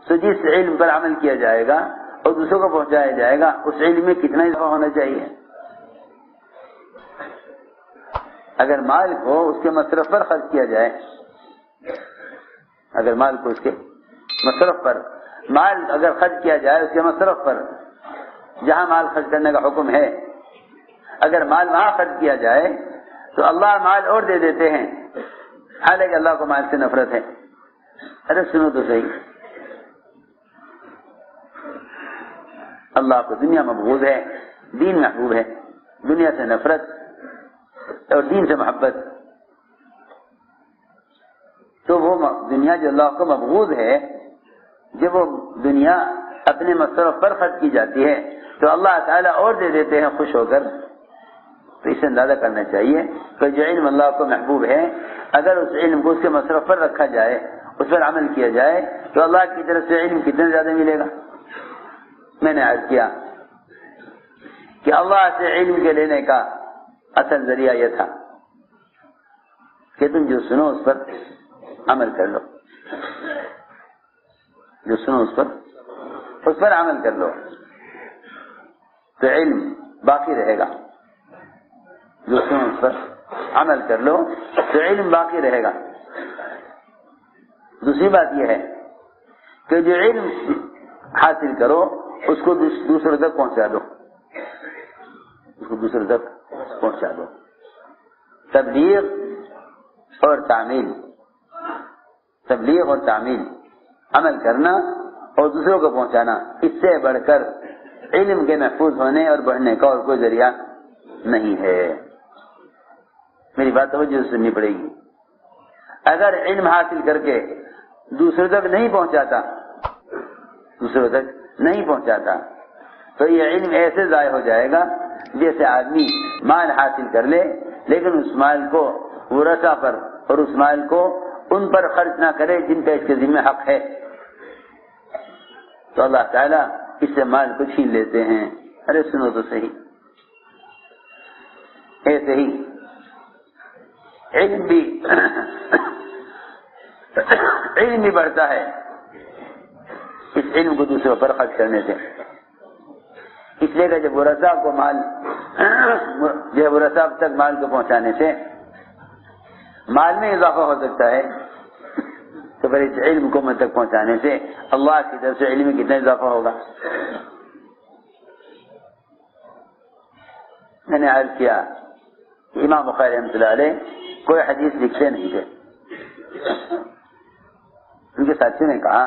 تو جس علم پر عمل کیا جائے گا اور دوسروں کو پہنچایا جائے گا اس علم میں کتنا اضافہ ہونا چاہیے۔ اگر مال کو اس کے مصرف پر خرچ کیا جائے، اگر مال کو اس کے مصرف پر، مال اگر خرچ کیا جائے اس کے مصرف پر، جہاں مال خرچ کرنے کا حکم ہے، اگر مال وہاں خرچ کیا جائے تو اللہ مال اور دے دیتے ہیں، حالانکہ اللہ کو مال سے نفرت ہے۔ ارے سنو تو صحیح، اللہ کو دنیا مبغوض ہے، دین محبوب ہے، دنیا سے نفرت اور دین سے محبت۔ تو وہ دنیا جو اللہ کو مبغوض ہے، جب وہ دنیا اپنے مصرف پر خرچ کی جاتی ہے تو اللہ تعالیٰ اور دے دیتے ہیں خوش ہو کر۔ تو اسے اندازہ کرنا چاہیے کہ جو علم اللہ کو محبوب ہے، اگر اس علم کو اس کے مصرف پر رکھا جائے، اس پر عمل کیا جائے تو اللہ کی طرف سے علم کتنا زیادہ ملے گا۔ میں نے عرض کیا کہ اللہ سے علم کے لینے کا اصل ذریعہ یہ تھا کہ تم جو سنو اس پر عمل کر لو، جو سنو اس پر عمل کر لو تو علم باقی رہے گا، جو سنو اس پر عمل کر لو تو علم باقی رہے گا۔ دوسری بات یہ ہے کہ جو علم حاصل کرو اس کو دوسروں تک پہنچا دو، اس کو دوسروں تک پہنچا دو۔ تبلیغ اور تعمیل، تبلیغ اور تعمیل، عمل کرنا اور دوسروں کو پہنچانا، اس سے بڑھ کر علم کے محفوظ ہونے اور بڑھنے کا اور کوئی ذریعہ نہیں ہے۔ میری بات توجہ سننی پڑے گی۔ اگر علم حاصل کر کے دوسروں تک نہیں پہنچاتا، دوسروں تک نہیں پہنچاتا تو یہ علم ایسے ضائع ہو جائے گا جیسے آدمی مال حاصل کر لے لیکن اس مال کو ورثہ پر اور اس مال کو ان پر خرچ نہ کرے جن کا اس کے ذمہ حق ہے، تو اللہ تعالیٰ اس سے مال کو چھین لیتے ہیں۔ ارے سنو تو صحیح، ایسے ہی علم بھی بڑھتا ہے اس علم کو دوسروں پر خرچ کرنے سے، اس لیے کہ جب ورثہ کو مال، جب ورثہ تک مال کو پہنچانے سے مال میں اضافہ ہو سکتا ہے، تو پھر اس علم کو مجھ تک پہنچانے سے اللہ کی طرف سے علم میں کتنا اضافہ ہوگا۔ میں نے عرض کیا کہ امام بخاری رحمۃ اللہ علیہ کوئی حدیث لکھتے نہیں تھے۔ ان کے ساتھیوں نے کہا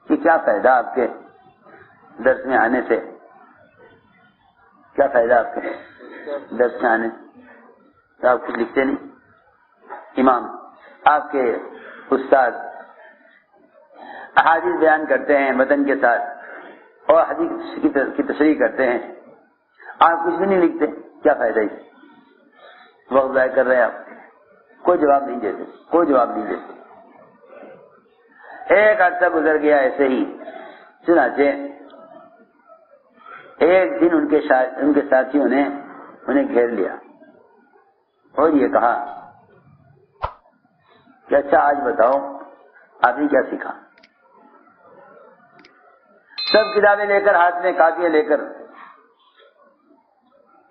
کہ کیا فائدہ آپ کے درس میں آنے سے، کیا فائدہ آپ کے درس میں آنے سے، آپ کچھ لکھتے نہیں۔ امام آپ کے استاد احادیث بیان کرتے ہیں متن کے ساتھ اور حدیث کی تشریح کرتے ہیں، آپ کچھ بھی نہیں لکھتے، کیا فائدہ اس وقت ضائع کر رہے ہیں آپ، کوئی جواب نہیں دیتے، کوئی جواب نہیں دیتے۔ ایک عرصہ گزر گیا ایسے ہی، چنانچہ ایک دن ان کے ساتھیوں نے انہیں گھیر لیا اور یہ کہا کہ اچھا آج بتاؤ آپ نے کیا سیکھا؟ سب کتابیں لے کر ہاتھ میں کاپیاں لے کر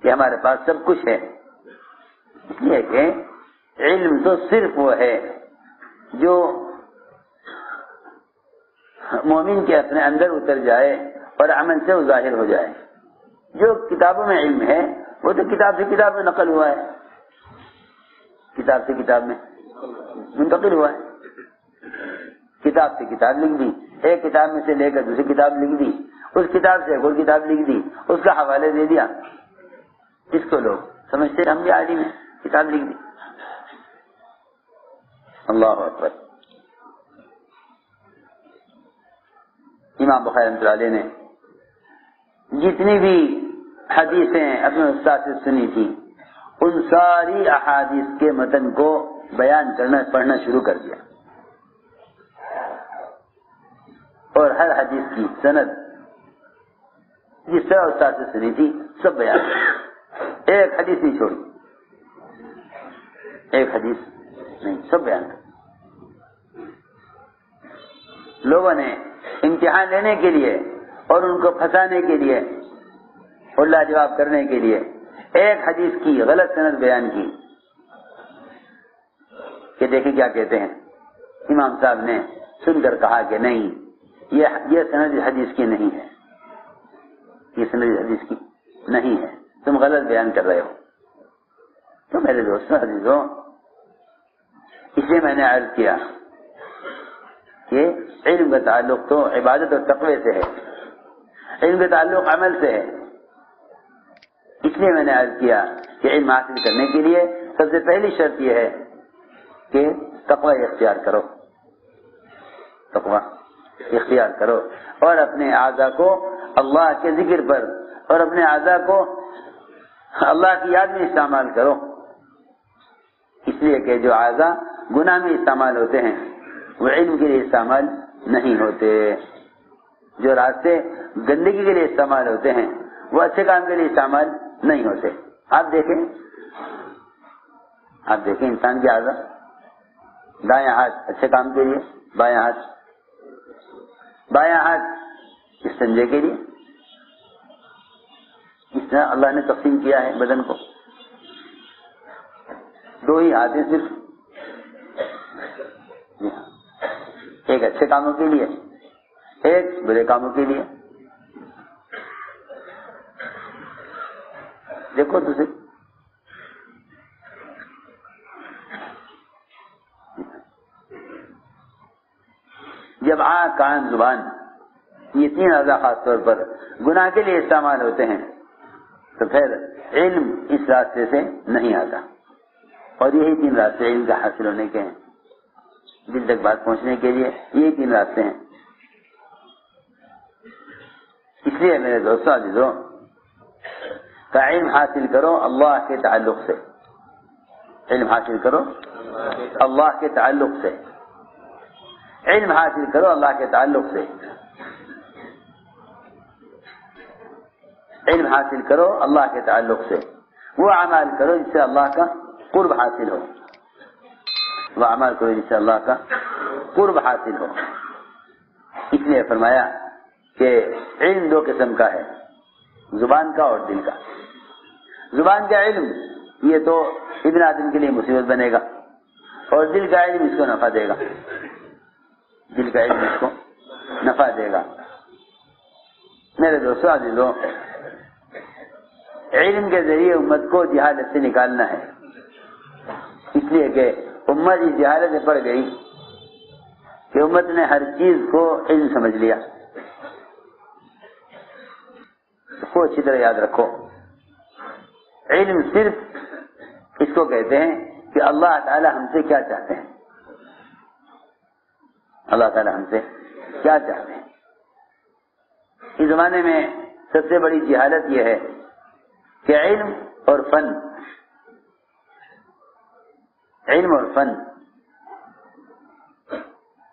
کہ ہمارے پاس سب کچھ ہے، اس لیے کہ علم تو صرف وہ ہے جو مومن کے اپنے اندر اتر جائے اور عمل سے وہ ظاہر ہو جائے۔ جو کتابوں میں علم ہے وہ تو کتاب سے کتاب میں نقل ہوا ہے، کتاب سے کتاب میں منتقل ہوا ہے، کتاب سے کتاب لکھ دی، ایک کتاب میں سے لے کر دوسری کتاب لکھ دی، اس کتاب سے ایک اور کتاب لکھ دی، اس کا حوالے دے دیا، اس کو لوگ سمجھتے ہم بھی عالم ہیں، کتاب لکھ دی۔ اللہ اکبر۔ امام بخاری رحمۃ اللہ علیہ نے جتنی بھی حدیثیں اپنے استاد سے سنی تھی ان ساری احادیث کے متن کو بیان کرنا پڑھنا شروع کر دیا اور ہر حدیث کی سند جس طرح استاد سے سنی تھی سب بیان کر، ایک حدیث نہیں چھوڑی، ایک حدیث نہیں، سب بیان کر۔ لوگوں نے امتحان لینے کے لیے اور ان کو پھنسانے کے لیے اور لاجواب کرنے کے لیے ایک حدیث کی غلط سند بیان کی کہ دیکھیں کیا کہتے ہیں۔ امام صاحب نے سن کر کہا کہ نہیں، یہ سند حدیث کی نہیں ہے، یہ سند حدیث کی نہیں ہے، تم غلط بیان کر رہے ہو۔ تو میرے دوستوں عزیزوں، اس لیے میں نے عرض کیا کہ علم کا تعلق تو عبادت اور تقوی سے ہے، علم کا تعلق عمل سے ہے۔ اس لیے میں نے عرض کیا کہ علم حاصل کرنے کے لیے سب سے پہلی شرط یہ ہے کہ تقوی اختیار کرو، تقوی اختیار کرو اور اپنے اعضاء کو اللہ کے ذکر پر اور اپنے اعضاء کو اللہ کی یاد میں استعمال کرو، اس لیے کہ جو اعضاء گناہ میں استعمال ہوتے ہیں وہ علم کے لیے استعمال نہیں ہوتے، جو راستے گندگی کے لیے استعمال ہوتے ہیں وہ اچھے کام کے لیے استعمال نہیں ہوتے۔ آپ دیکھیں انسان کے اعضاء، دایاں ہاتھ اچھے کام کے لیے، بایاں ہاتھ استنجے کے لیے، اس طرح اللہ نے تقسیم کیا ہے بدن کو، دو ہی ہاتھ ہیں صرف، ایک اچھے کاموں کے لیے، ایک برے کاموں کے لیے۔ دیکھو دوسرے، جب آنکھ کان زبان یہ تین اعضاء خاص طور پر گناہ کے لیے استعمال ہوتے ہیں تو پھر علم اس راستے سے نہیں آتا، اور یہی تین راستے علم کا حاصل ہونے کے ہیں، دل تک بات پہنچنے کے لیے یہی تین راستے ہیں۔ اس لیے میرے دوستوں عزیزوں کا علم حاصل کرو اللہ کے تعلق سے، علم حاصل کرو اللہ کے تعلق سے، علم حاصل کرو اللہ کے تعلق سے، علم حاصل کرو اللہ کے تعلق سے، وہ اعمال کرو جس سے اللہ کا قرب حاصل ہو، وہ اعمال کرو جس سے اللہ کا قرب حاصل ہو۔ اس لیے فرمایا کہ علم دو قسم کا ہے، زبان کا اور دل کا۔ زبان کا علم یہ تو ابن آدم کے لیے مصیبت بنے گا، اور دل کا علم اس کو نفع دے گا، دل کا علم اس کو نفع دے گا۔ میرے دوستوں عزیزوں، علم کے ذریعے امت کو جہالت سے نکالنا ہے، اس لیے کہ امت اس جہالت میں پڑ گئی کہ امت نے ہر چیز کو علم سمجھ لیا۔ اس کو اچھی طرح یاد رکھو، علم صرف اس کو کہتے ہیں کہ اللہ تعالی ہم سے کیا چاہتے ہیں، اللہ تعالی ہم سے کیا چاہتے ہیں. اس زمانے میں سب سے بڑی جہالت یہ ہے کہ علم اور فن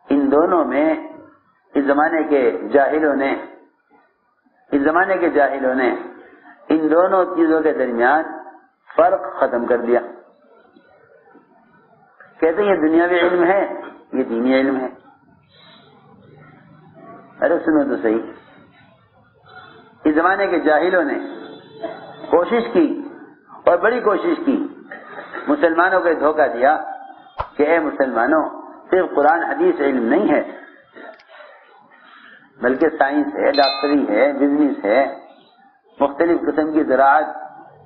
ان دونوں میں اس زمانے کے جاہلوں نے ان دونوں چیزوں کے درمیان فرق ختم کر دیا. کہتے ہیں یہ دنیاوی علم ہے، یہ دینی علم ہے. ارے سنو تو صحیح، اس زمانے کے جاہلوں نے کوشش کی اور بڑی کوشش کی، مسلمانوں کو دھوکہ دیا کہ اے مسلمانوں، صرف قرآن حدیث علم نہیں ہے، بلکہ سائنس ہے، ڈاکٹری ہے، بزنس ہے، مختلف قسم کی زراعت،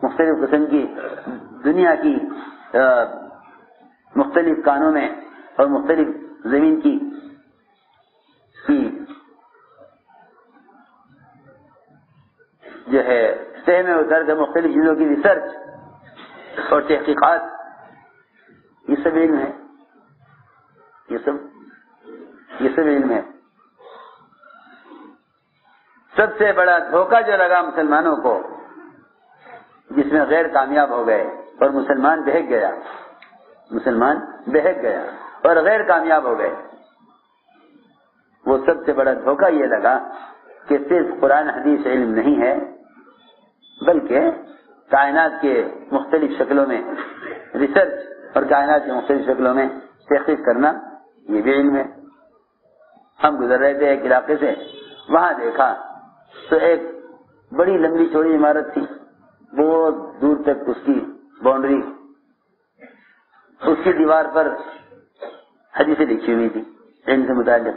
مختلف قسم کی دنیا کی مختلف کانوں میں اور مختلف زمین کی جو ہے سطح میں اتر کر مختلف چیزوں کی ریسرچ اور تحقیقات، یہ سب علم ہے. یہ سب علم ہے. سب سے بڑا دھوکہ جو لگا مسلمانوں کو، جس میں غیر کامیاب ہو گئے اور مسلمان بہک گیا اور غیر کامیاب ہو گئے، وہ سب سے بڑا دھوکہ یہ لگا کہ صرف قرآن حدیث علم نہیں ہے، بلکہ کائنات کے مختلف شکلوں میں ریسرچ اور کائنات کی مختلف شکلوں میں تحقیق کرنا یہ بھی علم ہے. ہم گزر رہے تھے ایک علاقے سے، وہاں دیکھا تو ایک بڑی لمبی چوڑی عمارت تھی، بہت دور تک اس کی باؤنڈری، اس کی دیوار پر حدیثیں لکھی ہوئی تھی علم سے متعلق،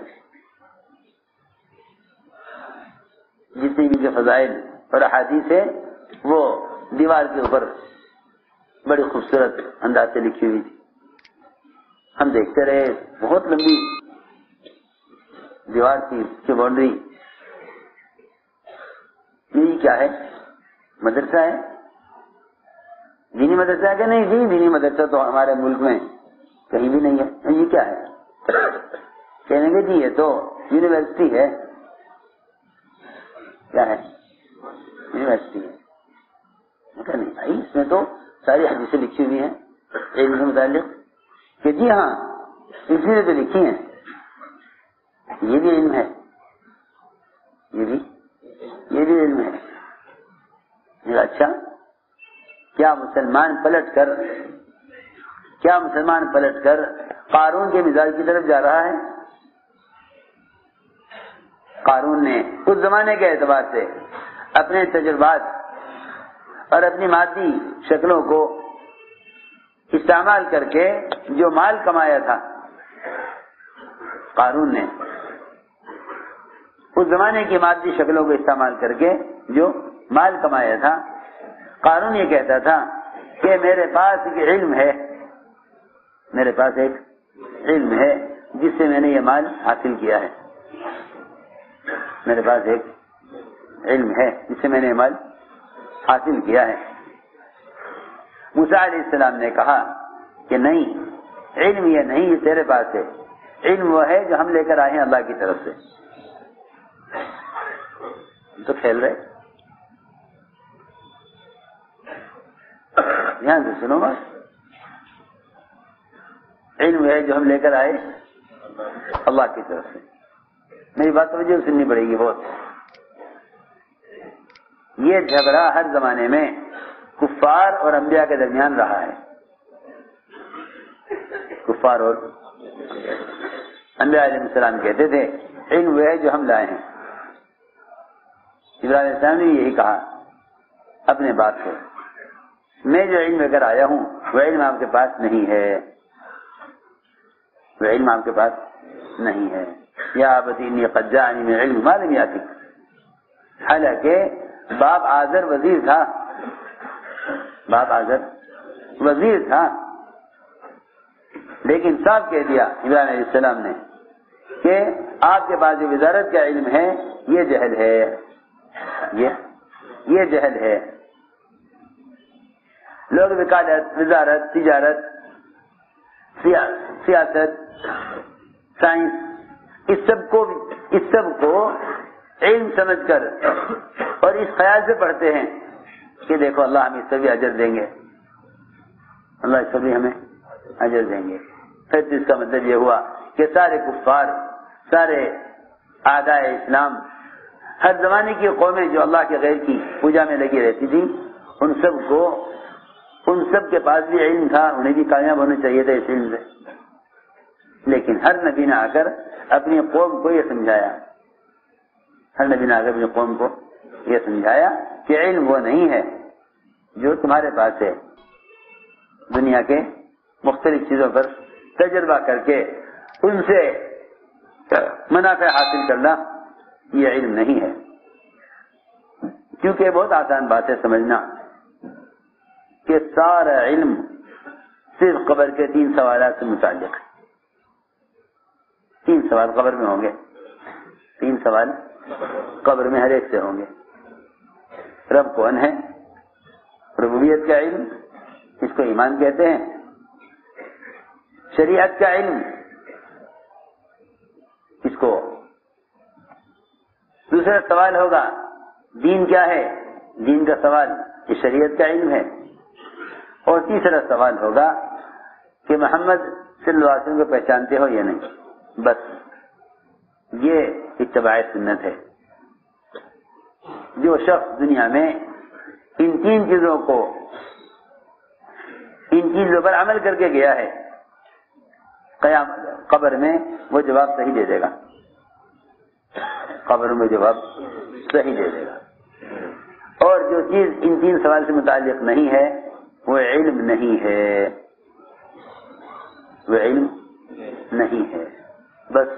جتنی بھی کے فضائل اور احادیث ہے وہ دیوار کے اوپر بڑی خوبصورت انداز سے لکھی ہوئی تھی. ہم دیکھتے رہے، بہت لمبی دیوار تھی، اس کی باؤنڈری. یہ کیا ہے؟ مدرسہ ہے؟ دینی مدرسہ ہے کہ نہیں؟ جی دینی مدرسہ تو ہمارے ملک میں کہیں بھی نہیں ہے. یہ کیا ہے؟ کہنے گے جی یہ تو یونیورسٹی ہے. کیا ہے؟ یونیورسٹی ہے. نہیں بھائی، اس میں تو ساری حدیثیں لکھی ہوئی ہیں علم سے متعلق. کہ جی ہاں اسی نے تو لکھی ہیں. یہ بھی علم ہے، یہ بھی علم ہے. اچھا، کیا مسلمان پلٹ کر قارون کے مزاج کی طرف جا رہا ہے؟ قارون نے اس زمانے کے اعتبار سے اپنے تجربات اور اپنی مادی شکلوں کو استعمال کر کے جو مال کمایا تھا، قارون نے اس زمانے کی مادی شکلوں کو استعمال کر کے جو مال کمایا تھا، قارون یہ کہتا تھا کہ میرے پاس ایک علم ہے جس سے میں نے یہ مال حاصل کیا ہے. میرے پاس ایک علم ہے جس سے میں نے یہ مال حاصل کیا ہے. موسیٰ علیہ السلام نے کہا کہ نہیں، علم یہ نہیں، یہ تیرے پاس ہے. علم وہ ہے جو ہم لے کر آئے ہیں اللہ کی طرف سے. تو کھیل رہے، دھیان سے سنو بات. علم ہے جو ہم لے کر آئے اللہ کی طرف سے. میری بات توجہ سننی پڑے گی بہت. یہ جھگڑا ہر زمانے میں کفار اور انبیاء کے درمیان رہا ہے. کفار اور انبیاء علیہ السلام کہتے تھے علم وہ ہے جو ہم لائے ہیں. ابراہیم علیہ السلام نے یہی کہا اپنے بات کو، میں جو علم لے کر آیا ہوں وہ علم آپ کے پاس نہیں ہے، وہ علم آپ کے پاس نہیں ہے. یا ابتی انی قد جاءنی من علم ما لم یاتک. حالانکہ باپ آزر وزیر تھا، لیکن صاحب کہہ دیا ابراہیم علیہ السلام نے کہ آپ کے پاس جو وزارت کا علم ہے یہ جہل ہے، یہ جہل ہے. لوگ وکالت، وزارت، تجارت، سیاست، سائنس اس سب کو علم سمجھ کر اور اس خیال سے پڑھتے ہیں کہ دیکھو اللہ ہمیں اس سے بھی اجر دیں گے، اللہ اس سے بھی ہمیں اجر دیں گے. پھر تو اس کا مطلب یہ ہوا کہ سارے کفار، سارے اعدائے اسلام، ہر زمانے کی قومیں جو اللہ کے غیر کی پوجا میں لگی رہتی تھی، ان سب کے پاس بھی علم تھا، انہیں بھی کامیاب ہونا چاہیے تھا اس علم سے. لیکن ہر نبی نے آ کر اپنی قوم کو یہ سمجھایا، کہ علم وہ نہیں ہے جو تمہارے پاس ہے. دنیا کے مختلف چیزوں پر تجربہ کر کے ان سے منافع حاصل کرنا یہ علم نہیں ہے. کیونکہ بہت آسان بات ہے سمجھنا کہ سارا علم صرف قبر کے 3 سوالات سے متعلق ہے. 3 سوال قبر میں ہوں گے، 3 سوال قبر میں ہر ایک سے ہوں گے. رب کون ہے، ربوبیت کا علم، اس کو ایمان کہتے ہیں. شریعت کا علم، اس کو دوسرا سوال ہوگا دین کیا ہے، دین کا سوال یہ شریعت کا علم ہے. اور تیسرا سوال ہوگا کہ محمد صلی اللہ علیہ وسلم کو پہچانتے ہو یا نہیں. بس یہ اتباع سنت ہے. جو شخص دنیا میں ان 3 چیزوں پر عمل کر کے گیا ہے، قبر میں وہ جواب صحیح دے دے گا، قبر میں جواب صحیح دے دے گا. اور جو چیز ان 3 سوال سے متعلق نہیں ہے وہ علم نہیں ہے، وہ علم نہیں ہے. بس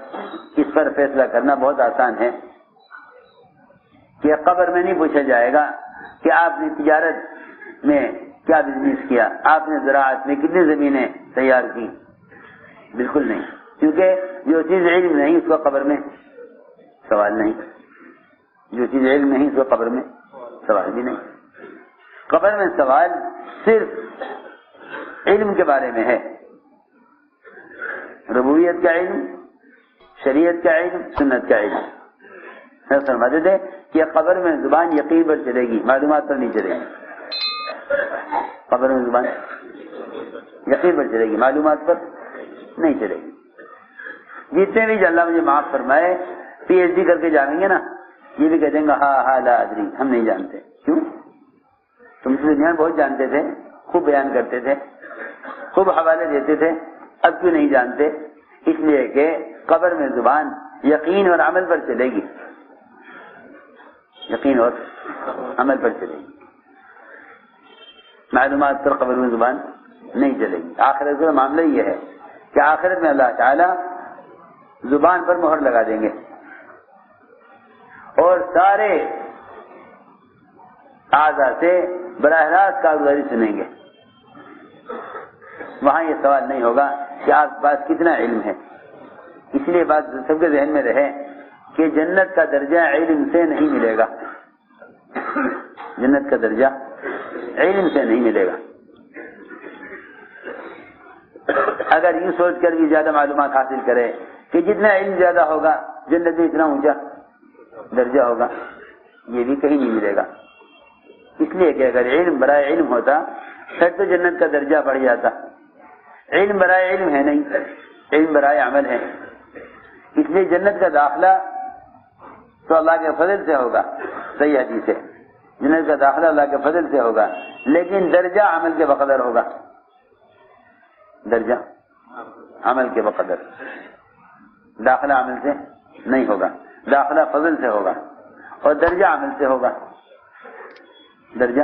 اس پر فیصلہ کرنا بہت آسان ہے کہ قبر میں نہیں پوچھا جائے گا کہ آپ نے تجارت میں کیا بزنس کیا، آپ نے زراعت میں کتنی زمینیں تیار کی. بالکل نہیں، کیونکہ جو چیز علم نہیں اس کو قبر میں سوال نہیں، جو چیز علم نہیں اس کو قبر میں سوال بھی نہیں. قبر میں سوال صرف علم کے بارے میں ہے، ربوبیت کا علم، شریعت کا علم، سنت کا علم. فرماتے تھے کہ قبر میں زبان یقین پر چلے گی، معلومات پر نہیں چلے گی. قبر میں زبان یقین پر چلے گی، معلومات پر نہیں چلے گی. جتنے بھی اللہ مجھے معاف فرمائے PhD کر کے جانیں گے نا، یہ بھی کہہ دیں گے ہاں لا ادری، ہم نہیں جانتے. کیوں؟ تم سے دنیا میں بہت جانتے تھے، خوب بیان کرتے تھے، خوب حوالے دیتے تھے، اب کیوں نہیں جانتے؟ اس لیے کہ قبر میں زبان یقین اور عمل پر چلے گی، یقین اور عمل پر چلے گی، معلومات پر قبر میں زبان نہیں چلے گی. آخرت کا معاملہ یہ ہے کہ آخرت میں اللہ تعالی زبان پر مہر لگا دیں گے اور سارے اعضاء سے براہ راست کارگزاری سنیں گے. وہاں یہ سوال نہیں ہوگا کہ آپ کے پاس کتنا علم ہے. اس لیے بات سب کے ذہن میں رہے کہ جنت کا درجہ علم سے نہیں ملے گا، جنت کا درجہ علم سے نہیں ملے گا. اگر یوں سوچ کر بھی زیادہ معلومات حاصل کرے کہ جتنا علم زیادہ ہوگا جنت میں اتنا اونچا درجہ ہوگا، یہ بھی کہیں نہیں ملے گا. اس لیے کہ اگر علم برائے علم ہوتا پھر تو جنت کا درجہ بڑھ جاتا. علم برائے علم ہے نہیں، علم برائے عمل ہے. اس لیے جنت کا داخلہ تو اللہ کے فضل سے ہوگا، صحیح حدیث ہے، جنت کا داخلہ اللہ کے فضل سے ہوگا، لیکن درجہ عمل کے بقدر ہوگا، درجہ عمل کے بقدر. داخلہ عمل سے نہیں ہوگا، داخلہ فضل سے ہوگا اور درجہ عمل سے ہوگا، درجہ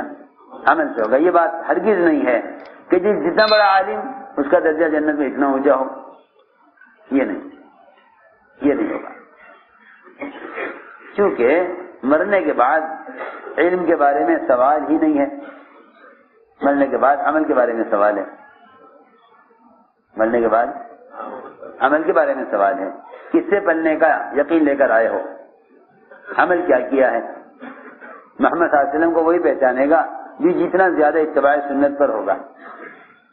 عمل سے ہوگا. یہ بات ہرگز نہیں ہے کہ جتنا بڑا عالم اس کا درجہ جنت میں اتنا اونچا ہو، یہ نہیں ہوگا. کیونکہ مرنے کے بعد علم کے بارے میں سوال ہی نہیں ہے، مرنے کے بعد عمل کے بارے میں سوال ہے، مرنے کے بعد عمل کے بارے میں سوال ہے. کس سے پلنے کا یقین لے کر آئے ہو، عمل کیا کیا ہے. محمد صلی اللہ علیہ وسلم کو وہی پہچانے گا جو جتنا زیادہ اتباع سنت پر ہوگا.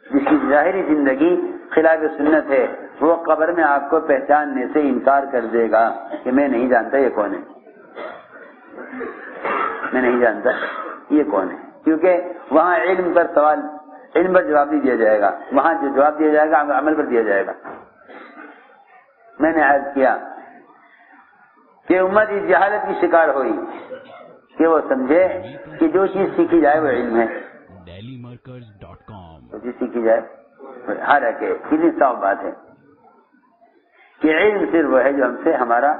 جس کی ظاہری زندگی خلاف سنت ہے، وہ قبر میں آپ کو پہچاننے سے انکار کر دے گا کہ میں نہیں جانتا یہ کون ہے، میں نہیں جانتا یہ کون ہے، کیونکہ وہاں علم پر سوال، علم پر جواب نہیں دیا جائے گا، وہاں جو جواب دیا جائے گا عمل پر دیا جائے گا۔ میں نے عرض کیا کہ امت اس جہالت کی شکار ہوئی کہ وہ سمجھے کہ جو چیز سیکھی جائے وہ علم ہے، جو چیز سیکھی جائے، حالانکہ کتنی صاف بات ہے کہ علم صرف وہ ہے جو ہم سے ہمارا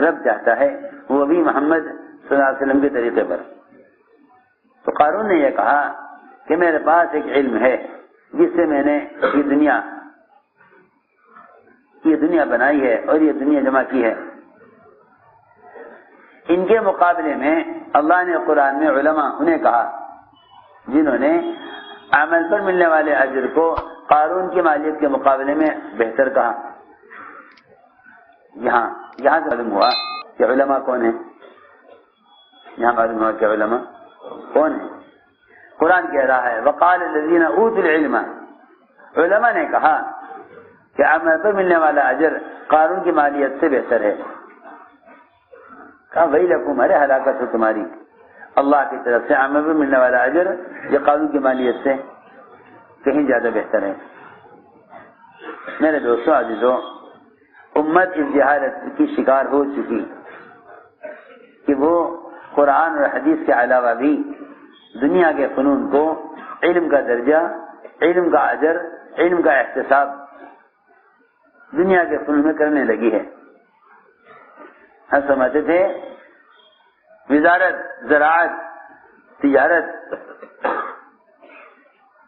رب چاہتا ہے، وہ بھی محمد صلی اللہ علیہ وسلم کے طریقے پر۔ تو قارون نے یہ کہا کہ میرے پاس ایک علم ہے جس سے میں نے یہ دنیا بنائی ہے اور یہ دنیا جمع کی ہے۔ ان کے مقابلے میں اللہ نے قرآن میں علماء انہیں کہا جنہوں نے عمل پر ملنے والے اجر کو قارون کی مالیت کے مقابلے میں بہتر کہا۔ یہاں سے معلوم ہوا کہ علماء کون ہیں، یہاں معلوم ہوا کہ علماء کون ہیں۔ قرآن کہہ رہا ہے وقال الذین اوتوا العلم، علماء نے کہا کہ عمل پر ملنے والا اجر قارون کی مالیت سے بہتر ہے۔ کہا ویلکم، ارے ہلاکت ہو تمہاری، اللہ کی طرف سے عمل پر ملنے والا اجر یہ قارون کی مالیت سے کہیں زیادہ بہتر ہے۔ میرے دوستوں عزیزوں، امت اس جہالت کی شکار ہو چکی کہ وہ قرآن اور حدیث کے علاوہ بھی دنیا کے فنون کو علم کا درجہ، علم کا اجر، علم کا احتساب دنیا کے فنون میں کرنے لگی ہے۔ ہم سمجھتے تھے وزارت زراعت، تجارت،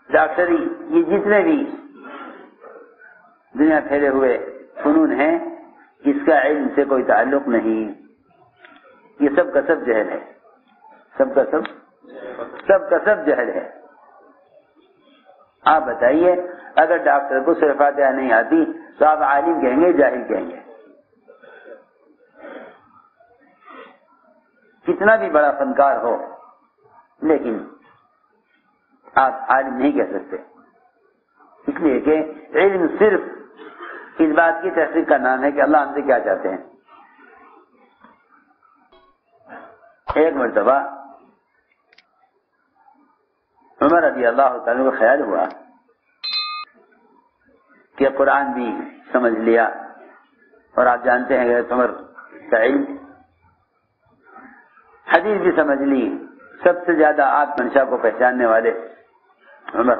ڈاکٹری، یہ جتنے بھی دنیا پھیلے ہوئے فنون ہیں اس کا علم سے کوئی تعلق نہیں، یہ سب کا سب جہل ہے، سب کا سب جہل ہے۔ آپ بتائیے اگر ڈاکٹر کو سورہ فاتحہ نہیں آتی تو آپ عالم کہیں گے جاہل کہیں گے؟ کتنا بھی بڑا فنکار ہو لیکن آپ عالم نہیں کہہ سکتے، اس لیے کہ علم صرف اس بات کی تحقیق کا نام ہے کہ اللہ ہم سے کیا چاہتے ہیں۔ ایک مرتبہ عمر رضی اللہ تعالیٰ کو خیال ہوا کہ قرآن بھی سمجھ لیا اور آپ جانتے ہیں کہ عمر کا علم، حدیث بھی سمجھ لی، سب سے زیادہ آپ منشا کو پہچاننے والے عمر،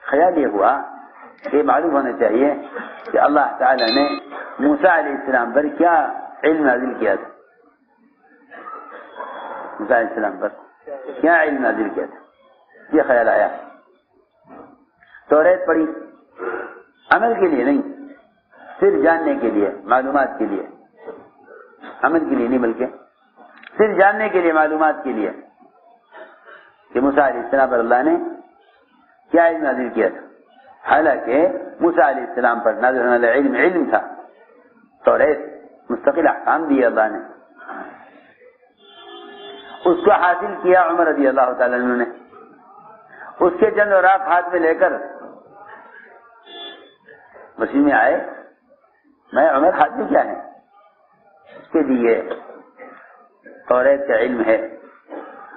خیال یہ ہوا کہ معلوم ہونا چاہیے کہ اللہ تعالی نے موسیٰ علیہ السلام پر کیا علم نازل کیا تھا، موسیٰ علیہ السلام پر کیا علم نازل کیا تھا۔ یہ خیال آیا، توریت پڑھی، عمل کے لیے نہیں، صرف جاننے کے لیے، معلومات کے لیے، عمل کے لیے نہیں بلکہ صرف جاننے کے لیے، معلومات کے لیے کہ موسیٰ علیہ السلام پر اللہ نے کیا علم نازل کیا تھا۔ حالانکہ موسیٰ علیہ السلام پر نازل ہونے والا علم تھا، توریت مستقل احکام دیے اللہ نے، اس کو حاصل کیا عمر رضی اللہ تعالیٰ عنہ نے، اس کے چند اوراق ہاتھ میں لے کر مسجد میں آئے، میں عمر ہاتھ میں کیا ہے، اس کے لیے توریت کا علم ہے،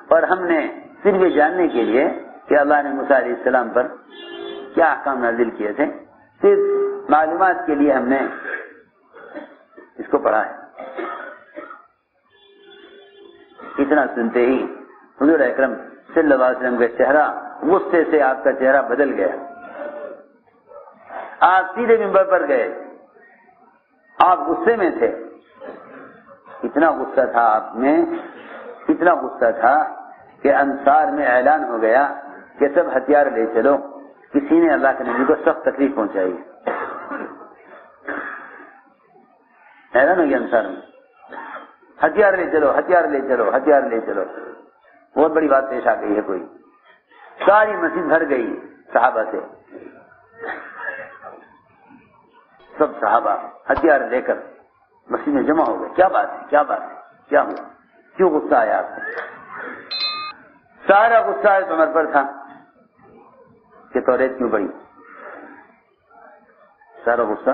اور ہم نے صرف یہ جاننے کے لیے کہ اللہ نے موسیٰ علیہ السلام پر کیا احکام نازل کیے تھے، صرف معلومات کے لیے ہم نے اس کو پڑھا ہے۔ اتنا سنتے ہی حضور اکرم صلی اللہ علیہ وسلم کا چہرہ غصے سے آپ کا چہرہ بدل گیا، آپ سیدھے منبر پر گئے، آپ غصے میں تھے، اتنا غصہ تھا آپ میں، اتنا غصہ تھا کہ انصار میں اعلان ہو گیا کہ سب ہتھیار لے چلو، کسی نے اللہ کے نبی کو سخت تکلیف پہنچائی ہے، اعلان ہو گیا انصار میں، ہتھیار لے چلو، ہتھیار لے چلو، ہتھیار لے چلو۔ بہت بڑی بات پیش آ گئی ہے، کوئی ساری مسجد بھر گئی صحابہ سے، سب صحابہ ہتھیار لے کر مسجد میں جمع ہو گئے، کیا بات ہے، کیا بات ہے، کیا ہوا، کیوں غصہ آیا آپ کو؟ سارا غصہ حضرت عمر پر تھا کہ توریت کیوں پڑھی، سارا غصہ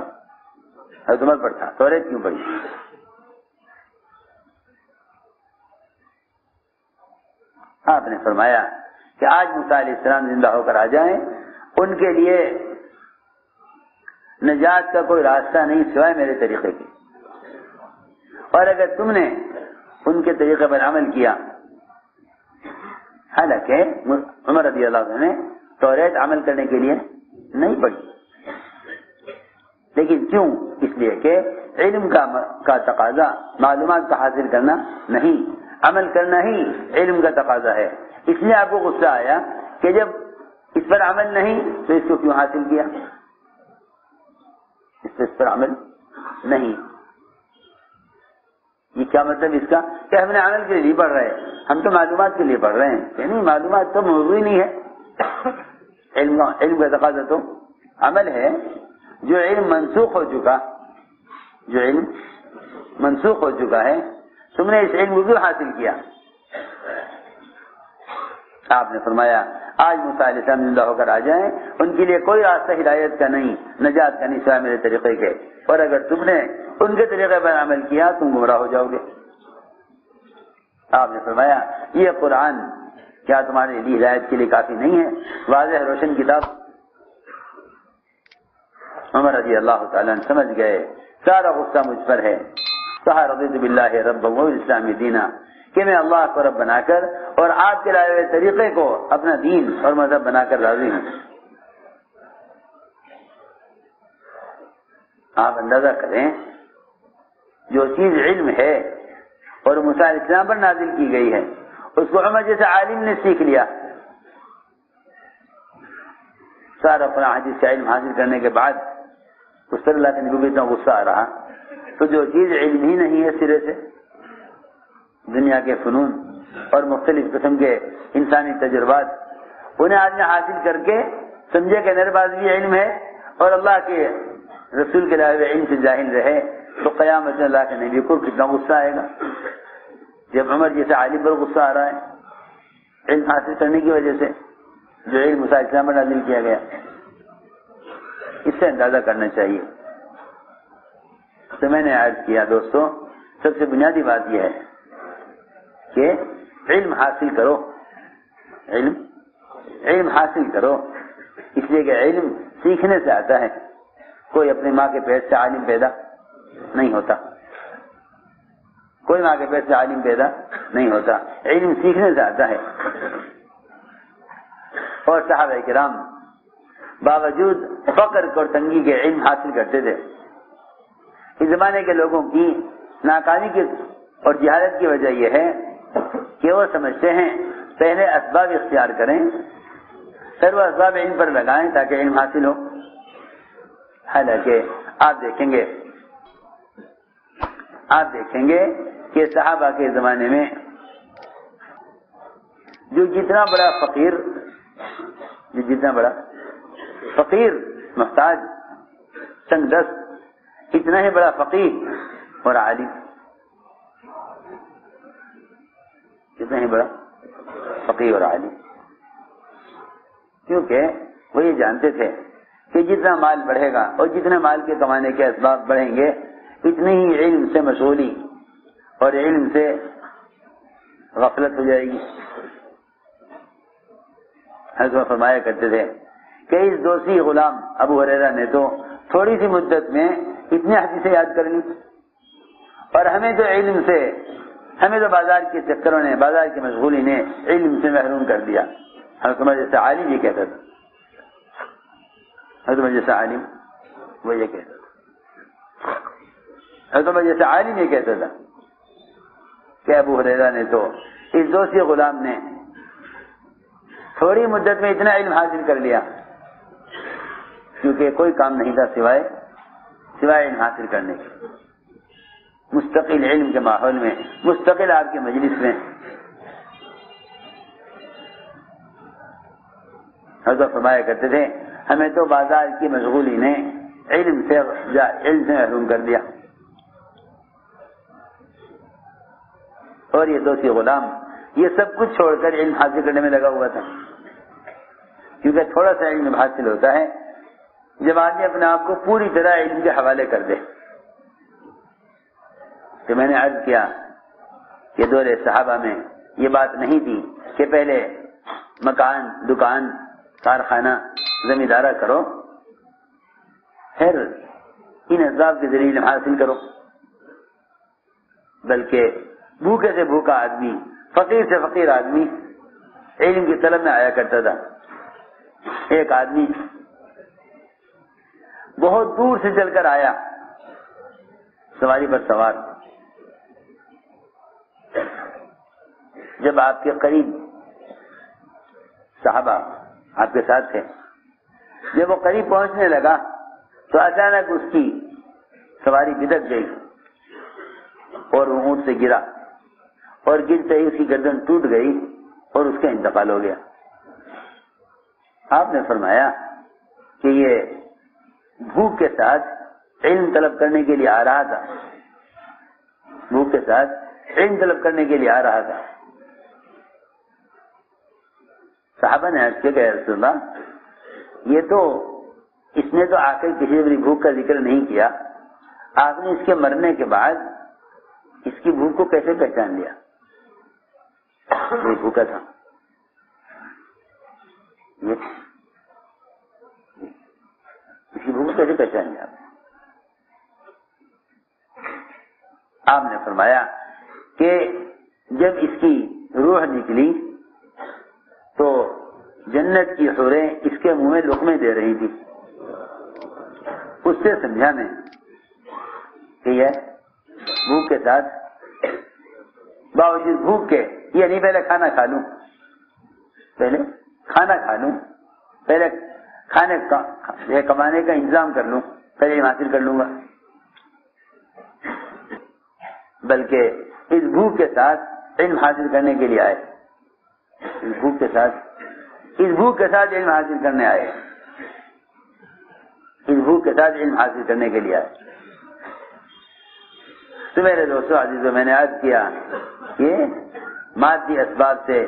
حضرت عمر پر تھا، توریت کیوں پڑھی. آپ نے فرمایا کہ آج موسیٰ علیہ السلام زندہ ہو کر آ جائیں، ان کے لیے نجات کا کوئی راستہ نہیں سوائے میرے طریقے کے، اور اگر تم نے ان کے طریقے پر عمل کیا، حالانکہ عمر رضی اللہ عنہ نے توریت عمل کرنے کے لیے نہیں پڑھی، لیکن کیوں؟ اس لیے کہ علم کا تقاضا معلومات کا حاصل کرنا نہیں، عمل کرنا ہی علم کا تقاضا ہے. اس لیے آپ کو غصہ آیا کہ جب اس پر عمل نہیں تو اس کو کیوں حاصل کیا، اس پر عمل نہیں. یہ کیا مطلب اس کا کہ ہم نے عمل کے لیے پڑھ رہے ہیں، ہم تو معلومات کے لیے پڑھ رہے ہیں کہ نہیں، معلومات تو موضوع ہی نہیں ہے. علم کا تقاضا تو عمل ہے. جو علم منسوخ ہو چکا، جو علم منسوخ ہو چکا ہے، تم نے اس علم کو کیوں حاصل کیا؟ آپ نے فرمایا آج موسیٰ علیہ السلام زندہ ہو کر آ جائیں، ان کے لیے کوئی راستہ ہدایت کا نہیں، نجات کا نہیں سوائے میرے طریقے کے، اور اگر تم نے ان کے طریقے پر عمل کیا تم گمراہ ہو جاؤ گے. آپ نے فرمایا یہ قرآن کیا تمہارے لیے ہدایت کے لیے کافی نہیں ہے، واضح روشن کتاب. عمر رضی اللہ تعالیٰ سمجھ گئے سارا غصہ مجھ پر ہے. رضیت باللہ رب والاسلام دینا، کہ میں اللہ کو رب بنا کر اور آپ کے لائے ہوئے طریقے کو اپنا دین اور مذہب بنا کر راضی ہوں. آپ اندازہ کریں جو چیز علم ہے اور موسیٰ علیہ السلام پر نازل کی گئی ہے اس کو عمر جیسے عالم نے سیکھ لیا، سارا قرآن حدیث کا علم حاصل کرنے کے بعد اس پر اللہ کے نبی کو اتنا غصہ آ رہا. تو جو چیز علم ہی نہیں ہے سرے سے، دنیا کے فنون اور مختلف قسم کے انسانی تجربات، انہیں آدمی حاصل کر کے سمجھے کہ میرے پاس بھی علم ہے اور اللہ کے رسول کے لائے ہوئے علم سے جاہل رہے، تو قیامت میں اللہ کے نبی کو کتنا غصہ آئے گا. جب عمر جیسے عالم پر غصہ آ رہا ہے علم حاصل کرنے کی وجہ سے، جو علم موسیٰ علیہ السلام پر نازل کیا گیا، اس سے اندازہ کرنا چاہیے. تو میں نے عرض کیا دوستو، سب سے بنیادی بات یہ ہے کہ علم حاصل کرو، علم حاصل کرو، اس لیے کہ علم سیکھنے سے آتا ہے. کوئی اپنی ماں کے پیٹ سے عالم پیدا نہیں ہوتا، کوئی ماں کے پیٹ سے عالم پیدا نہیں ہوتا، علم سیکھنے سے آتا ہے. اور صحابہ کرام باوجود فقر اور تنگی کے علم حاصل کرتے تھے. اس زمانے کے لوگوں کی ناکامی کی اور جہالت کی وجہ یہ ہے کہ وہ سمجھتے ہیں پہلے اسباب اختیار کریں، پھر وہ اسباب علم پر لگائیں تاکہ علم حاصل ہو. حالانکہ آپ دیکھیں گے کہ صحابہ کے زمانے میں جو جتنا بڑا فقیر محتاج تنگ دست، اتنا ہی بڑا فقیر اور عالم، اتنا ہی بڑا فقیر اور عالم. کیونکہ وہ یہ جانتے تھے کہ جتنا مال بڑھے گا اور جتنے مال کے کمانے کے اسباب بڑھیں گے اتنی ہی علم سے مشغولی اور علم سے غفلت ہو جائے گی. حضرت فرمایا کرتے تھے کہ اس دوسری غلام ابو ہریرہ نے تو تھوڑی سی مدت میں اتنی حدیثیں یاد کر لی، اور ہمیں تو بازار کے چکروں نے، بازار کی مشغولی نے علم سے محروم کر دیا. حضرت جیسا عالم یہ کہتا تھا، حضرت جیسا عالم وہ یہ کہتا تھا، حضرت جیسا عالم یہ کہتا تھا کہ ابو ہریرہ نے تو اس دوسری غلام نے تھوڑی مدت میں اتنا علم حاصل کر لیا، کیونکہ کوئی کام نہیں تھا سوائے علم حاصل کرنے کے. مستقل علم کے ماحول میں، مستقل آپ کی مجلس میں حضرت فرمایا کرتے تھے ہمیں تو بازار کی مشغولی نے علم سے محروم کر دیا. اور یہ دوسری غلام یہ سب کچھ چھوڑ کر علم حاصل کرنے میں لگا ہوا تھا، کیونکہ تھوڑا سا علم حاصل ہوتا ہے جب آدمی اپنے آپ کو پوری طرح علم کے حوالے کر دے۔ تو میں نے عرض کیا کہ دور صحابہ میں یہ بات نہیں تھی کہ پہلے مکان، دکان، کارخانہ، زمیندارہ کرو، پھر ان اسباب کے ذریعے علم حاصل کرو، بلکہ بھوکے سے بھوکا آدمی، فقیر سے فقیر آدمی علم کی طلب میں آیا کرتا تھا۔ ایک آدمی بہت دور سے چل کر آیا، سواری پر سوار، جب آپ کے قریب صحابہ آپ کے ساتھ تھے، جب وہ قریب پہنچنے لگا تو اچانک اس کی سواری بدک گئی اور وہ اونٹ سے گرا، اور گرتے ہی اس کی گردن ٹوٹ گئی اور اس کا انتقال ہو گیا۔ آپ نے فرمایا کہ یہ بھوک کے ساتھ علم طلب کرنے کے لیے آ رہا تھا، بھوک کے ساتھ علم طلب کرنے کے لیے آ رہا تھا۔ صحابہ نے عرض کیا کہ رسول اللہ، یہ تو اس نے تو آ کر کسی بھی بھوک کا ذکر نہیں کیا، آپ نے اس کے مرنے کے بعد اس کی بھوک کو کیسے پہچان لیا؟ یہ بھوکا تھا، اس کی بھوک کو کیسے پہچان لیا؟ آپ نے فرمایا کہ جب اس کی روح نکلی تو جنت کی حوریں اس کے منہ میں لقمے دے رہی تھی۔ اس سے سمجھا میں کہ یہ بھوک کے ساتھ باوجود بھوک کے، یہ نہیں پہلے کھانا کھا لوں، پہلے کھانا کھا لوں، پہلے کھانے کا کمانے کا انتظام کر لوں، پہلے علم حاصل کر لوں گا، بلکہ اس بھوک کے ساتھ علم حاصل کرنے کے لیے آئے، اس بھوک کے ساتھ علم حاصل کرنے آئے، اس بھوک کے ساتھ علم حاصل کرنے کے لیے آئے۔ تو میرے دوستوں عزیزوں، میں نے عرض کیا کہ مادی اسباب سے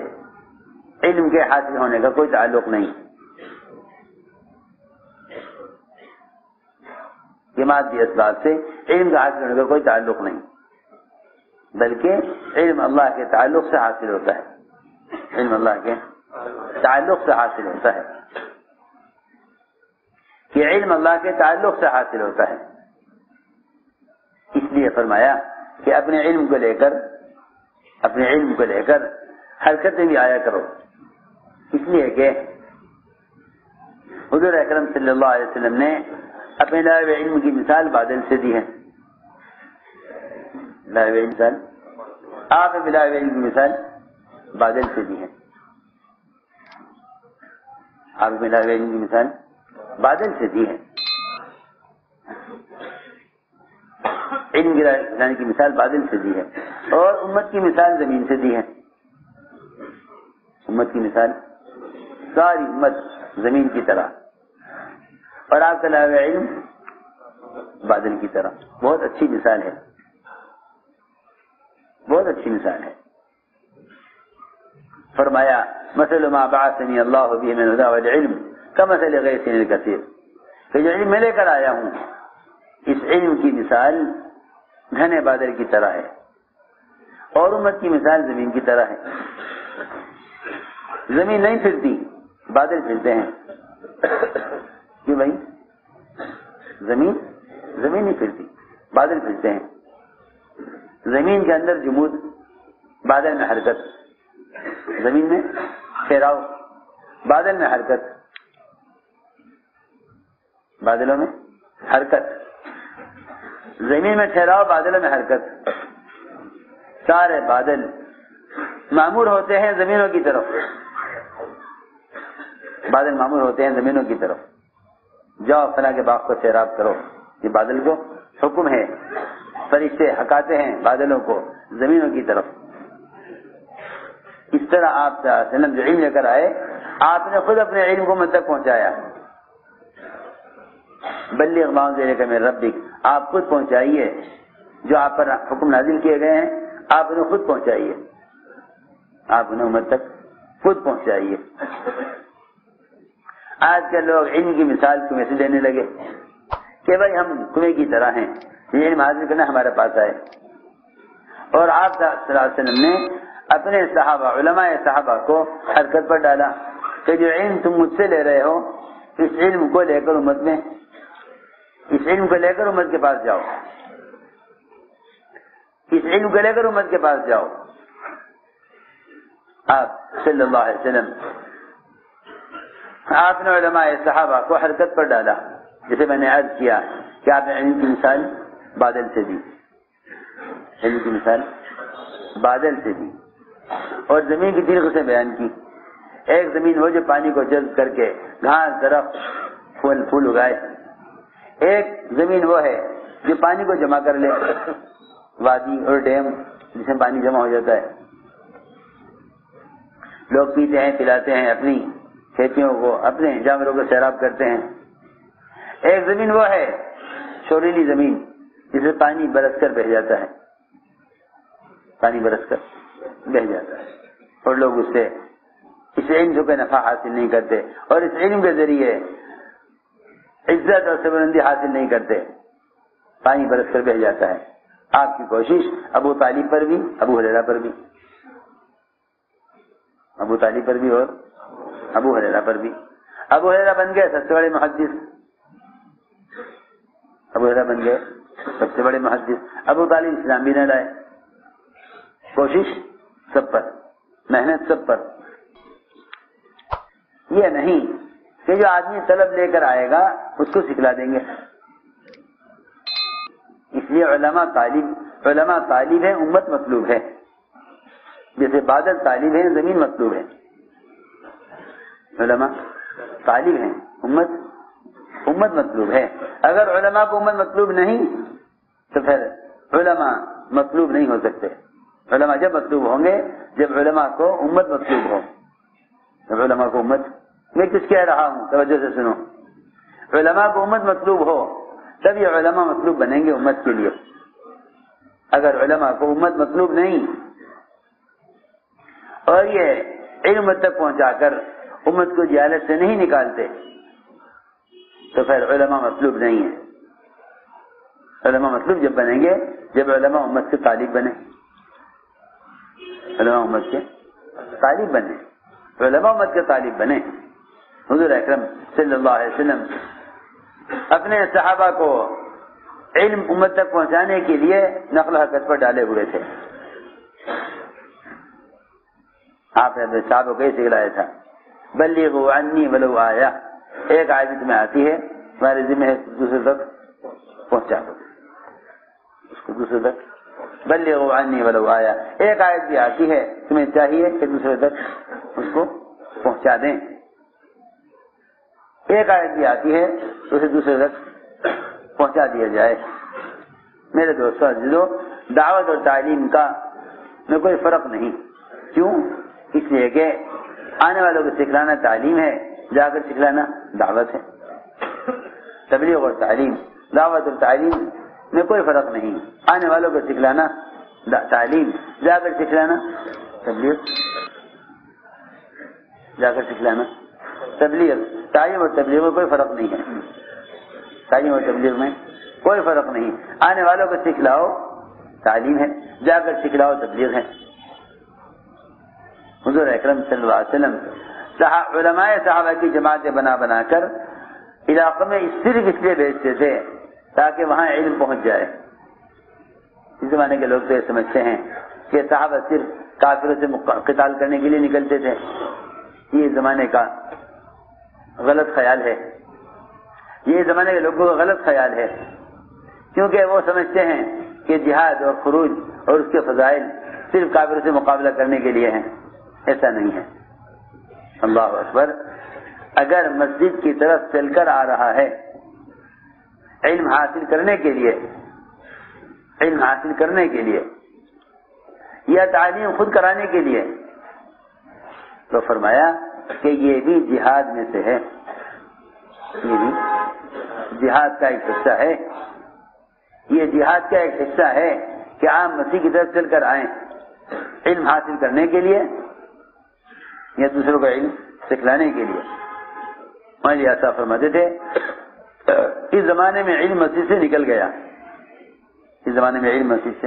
علم کے حاصل ہونے کا کوئی تعلق نہیں، یہ مادی اسباب سے علم کا حاصل ہونے کا کوئی تعلق نہیں، بلکہ علم اللہ کے تعلق سے حاصل ہوتا ہے، علم اللہ کے تعلق سے حاصل ہوتا ہے، کہ علم اللہ کے تعلق سے حاصل ہوتا ہے۔ اس لیے فرمایا کہ اپنے علم کو لے کر حرکت میں بھی آیا کرو، اس لیے کہ حضور اکرم صلی اللہ علیہ وسلم نے اپنے لائب علم کی مثال بادل سے دی ہے۔ لائب علم مثال، آپ نے لائب علم کی مثال بادل سے دی ہے، آپ نے لائب علم کی مثال بادل سے دی ہے، علم گرانے کی مثال بادل سے دی ہے، اور امت کی مثال زمین سے دی ہے۔ امت کی مثال ساری امت زمین کی طرح، اور آپ کا لائب علم بادل کی طرح۔ بہت اچھی مثال ہے، بہت اچھی مثال ہے۔ فرمایا مثل ما بعثني الله به من الهدى والعلم كمثل غيث الكثير، کہ جو علم میں لے کر آیا ہوں اس علم کی مثال گھنے بادل کی طرح ہے، اور امت کی مثال زمین کی طرح ہے۔ زمین نہیں پھرتی، بادل پھرتے ہیں۔ کیوں بھائی؟ زمین نہیں پھرتی، بادل پھرتے ہیں۔ زمین کے اندر جمود، بادل میں حرکت، زمین میں ٹھہراؤ، بادل میں حرکت، بادلوں میں حرکت، زمین میں ٹھہراؤ، بادلوں میں حرکت۔ سارے بادل معمور ہوتے ہیں زمینوں کی طرف، بادل معمور ہوتے ہیں زمینوں کی طرف۔ جاؤ فلاں کے باغ کو سیراب کرو، یہ بادل کو حکم ہے، فرشتے ہکاتے ہیں بادلوں کو زمینوں کی طرف۔ اس طرح آپ صلی اللہ علیہ وسلم جو علم لے کر آئے، آپ نے خود اپنے علم کو من تک پہنچایا۔ بلغ ما انزل الیک من ربک، آپ خود پہنچائیے جو آپ پر حکم نازل کیے گئے ہیں، آپ نے خود پہنچائیے۔ آپ انہیں امت تک خود پہنچائیے۔ آج کل لوگ علم کی مثال کنویں سے دینے لگے کہ بھائی ہم کنویں کی طرح ہیں، یہ علم حاصل کرنا ہمارے پاس آئے۔ اور آپ صلی اللہ علیہ وسلم نے اپنے صحابہ، علماء صحابہ کو حرکت پر ڈالا کہ جو علم تم مجھ سے لے رہے ہو، اس علم کو لے کر امت میں، اس علم کو لے کر امت کے پاس جاؤ، اس علم کو لے کر امت کے پاس جاؤ۔ آپ صلی اللہ علیہ وسلم، آپ نے علماء صحابہ کو حرکت پر ڈالا، جسے میں نے عرض کیا کہ آپ نے علم کی مثال بادل سے دی، علم کی مثال بادل سے دی، اور زمین کی 3 قسمیں بیان کی۔ ایک زمین ہو جو پانی کو جذب کر کے گھاس، درخت، پھول اگائے۔ ایک زمین وہ ہے جو پانی کو جمع کر لے، وادی اور ڈیم جس میں پانی جمع ہو جاتا ہے، لوگ پیتے ہیں، پلاتے ہیں، اپنی کھیتیوں کو، اپنے جانوروں کو سیراب کرتے ہیں۔ ایک زمین وہ ہے شوریلی زمین جس میں پانی برس کر بہہ جاتا ہے، پانی برس کر بہہ جاتا ہے، اور لوگ اس سے اس علم سے کوئی نفع حاصل نہیں کرتے، اور اس علم کے ذریعے عزت اور سربلندی حاصل نہیں کرتے، پانی برس کر بہہ جاتا ہے۔ آپ کی کوشش ابو طالب پر بھی، ابو ہریرہ پر بھی، ابو طالب پر بھی اور ابو ہریرہ پر بھی۔ ابو ہریرہ بن گئے سب سے بڑے محدث، ابو ہریرہ بن گئے سب سے بڑے محدث۔ ابو طالب اسلام بھی نہ لائے، کوشش سب پر، محنت سب پر۔ یہ نہیں کہ جو آدمی طلب لے کر آئے گا اس کو سکھلا دیں گے۔ اس لیے علماء طالب ہیں، امت مطلوب ہے، جیسے بادل طالب ہیں، زمین مطلوب ہے۔ علماء طالب ہیں، امت مطلوب ہے۔ اگر علماء کو امت مطلوب نہیں تو پھر علماء مطلوب نہیں ہو سکتے۔ علماء جب مطلوب ہوں گے جب علماء کو امت مطلوب ہو۔ جب علماء کو امت، میں کچھ کہہ رہا ہوں، توجہ سے سنو، علماء کو امت مطلوب ہو تب یہ علماء مطلوب بنیں گے امت کے لیے۔ اگر علماء کو امت مطلوب نہیں اور یہ علم تک پہنچا کر امت کو جہالت سے نہیں نکالتے تو پھر علماء مطلوب نہیں ہے۔ علماء مطلوب جب بنیں گے جب علماء امت کے طالب بنے، علماء امت کے طالب بنے، علماء امت کے طالب بنے۔ حضور اکرم صلی اللہ علیہ وسلم اپنے صحابہ کو علم امت تک پہنچانے کے لیے نقل حرکت پر ڈالے ہوئے تھے۔ آپ نے اپنے صحابہ کو یہ سکھلایا تھا، بلغوا عنی ولو آیا، ایک آیت میں آتی ہے تمہارے ذمہ ہے دوسرے تک پہنچا دو، اس کو دوسرے تک، بلغوا عنی ولو آیا، ایک آیت بھی آتی ہے تمہیں چاہیے کہ دوسرے تک اس کو پہنچا دیں، ایک آیت بھی آتی ہے تو اسے دوسرے تک پہنچا دیا جائے۔ میرے دوستوں عزیزو، دعوت اور تعلیم کا میں کوئی فرق نہیں، کیوں؟ اس لیے کہ آنے والوں کو سکھلانا تعلیم ہے، جا کر سکھلانا دعوت ہے۔ تبلیغ اور تعلیم، دعوت اور تعلیم میں کوئی فرق نہیں، آنے والوں کو سکھلانا تعلیم، جا کر سکھلانا تبلیغ، جا کر سکھلانا تبلیغ۔ تعلیم اور تبلیغ میں کوئی فرق نہیں ہے، تعلیم اور تبلیغ میں کوئی فرق نہیں، آنے والوں کو سکھلاؤ تعلیم ہے، جا کر سکھلاؤ تبلیغ ہے۔ حضور اکرم صلی اللہ علیہ وسلم علماء صحابہ کی جماعتیں بنا بنا کر علاقوں میں صرف اس لیے بھیجتے تھے تاکہ وہاں علم پہنچ جائے۔ اس زمانے کے لوگ تو یہ سمجھتے ہیں کہ صحابہ صرف کافروں سے قتال کرنے کے لیے نکلتے تھے، یہ زمانے کا غلط خیال ہے، یہ زمانے کے لوگوں کا غلط خیال ہے، کیونکہ وہ سمجھتے ہیں کہ جہاد اور خروج اور اس کے فضائل صرف کافروں سے مقابلہ کرنے کے لیے ہیں، ایسا نہیں ہے۔ اللہ اکبر، اگر مسجد کی طرف چل کر آ رہا ہے علم حاصل کرنے کے لیے، علم حاصل کرنے کے لیے یا تعلیم خود کرانے کے لیے، تو فرمایا کہ یہ بھی جہاد میں سے ہے، یہ بھی جہاد کا ایک حصہ ہے، یہ جہاد کا ایک حصہ ہے کہ عام مسیح کی طرف چل کر آئیں علم حاصل کرنے کے لیے یا دوسروں کا علم سکھلانے کے لیے. ہمارے لیے ایسا فرماتے تھے. اس زمانے میں علم مسجد سے نکل گیا. اس زمانے میں علم مسجد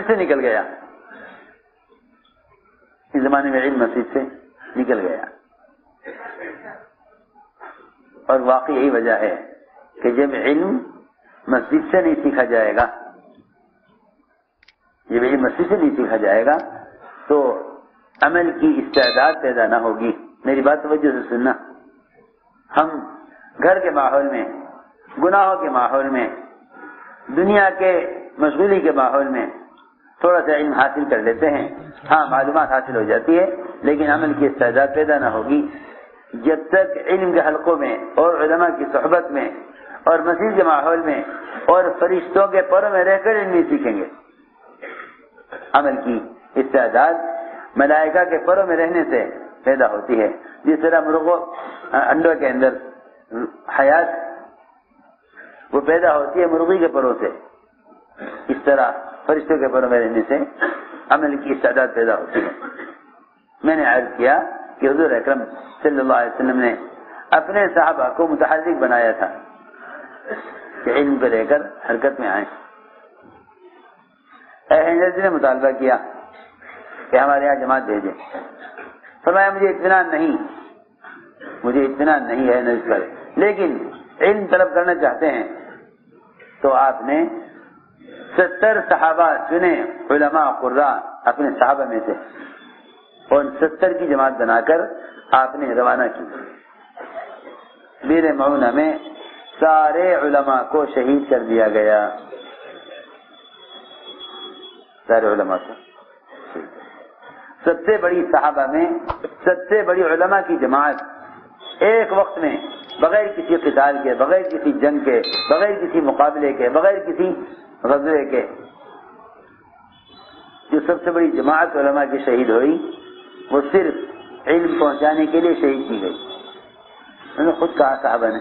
سے نکل گیا. اس زمانے میں علم مسجد سے نکل گیا. اور واقعی یہی وجہ ہے کہ جب علم مسجد سے نہیں سیکھا جائے گا، جب علم مسجد سے نہیں سیکھا جائے گا تو عمل کی استعداد پیدا نہ ہوگی. میری بات توجہ سے سننا. ہم گھر کے ماحول میں، گناہوں کے ماحول میں، دنیا کے مشغولی کے ماحول میں تھوڑا سا علم حاصل کر لیتے ہیں. ہاں معلومات حاصل ہو جاتی ہے، لیکن عمل کی استعداد پیدا نہ ہوگی جب تک علم کے حلقوں میں اور علماء کی صحبت میں اور مسجد کے ماحول میں اور فرشتوں کے پروں میں رہ کر علم نہیں سیکھیں گے. عمل کی استعداد ملائکہ کے پروں میں رہنے سے پیدا ہوتی ہے. جس طرح مرغوں انڈوں کے اندر حیات وہ پیدا ہوتی ہے مرغی کے پروں سے، اس طرح فرشتوں کے پروں میں رہنے سے عمل کی استعداد پیدا ہوتی ہے. میں نے عرض کیا کہ حضور اکرم صلی اللہ علیہ وسلم نے اپنے صحابہ کو متحرک بنایا تھا کہ علم کو لے کر حرکت میں آئیں. حضرت نے مطالبہ کیا کہ ہمارے یہاں جماعت بھیجیں. فرمایا مجھے اطمینان نہیں ہے نہ اس پر، لیکن علم طلب کرنا چاہتے ہیں تو آپ نے 70 صحابہ چنے علماء قراء اپنے صحابہ میں سے، اور 70 کی جماعت بنا کر آپ نے روانہ کی. بیر معونہ میں سارے علماء کو شہید کر دیا گیا. سارے علماء کو سب سے بڑی صحابہ میں سب سے بڑی علماء کی جماعت ایک وقت میں بغیر کسی قتال کے، بغیر کسی جنگ کے، بغیر کسی مقابلے کے، بغیر کسی غزوے کے، جو سب سے بڑی جماعت علماء کی شہید ہوئی وہ صرف علم پہنچانے کے لیے شہید کی گئی. انہوں نے خود کہا صحابہ نے،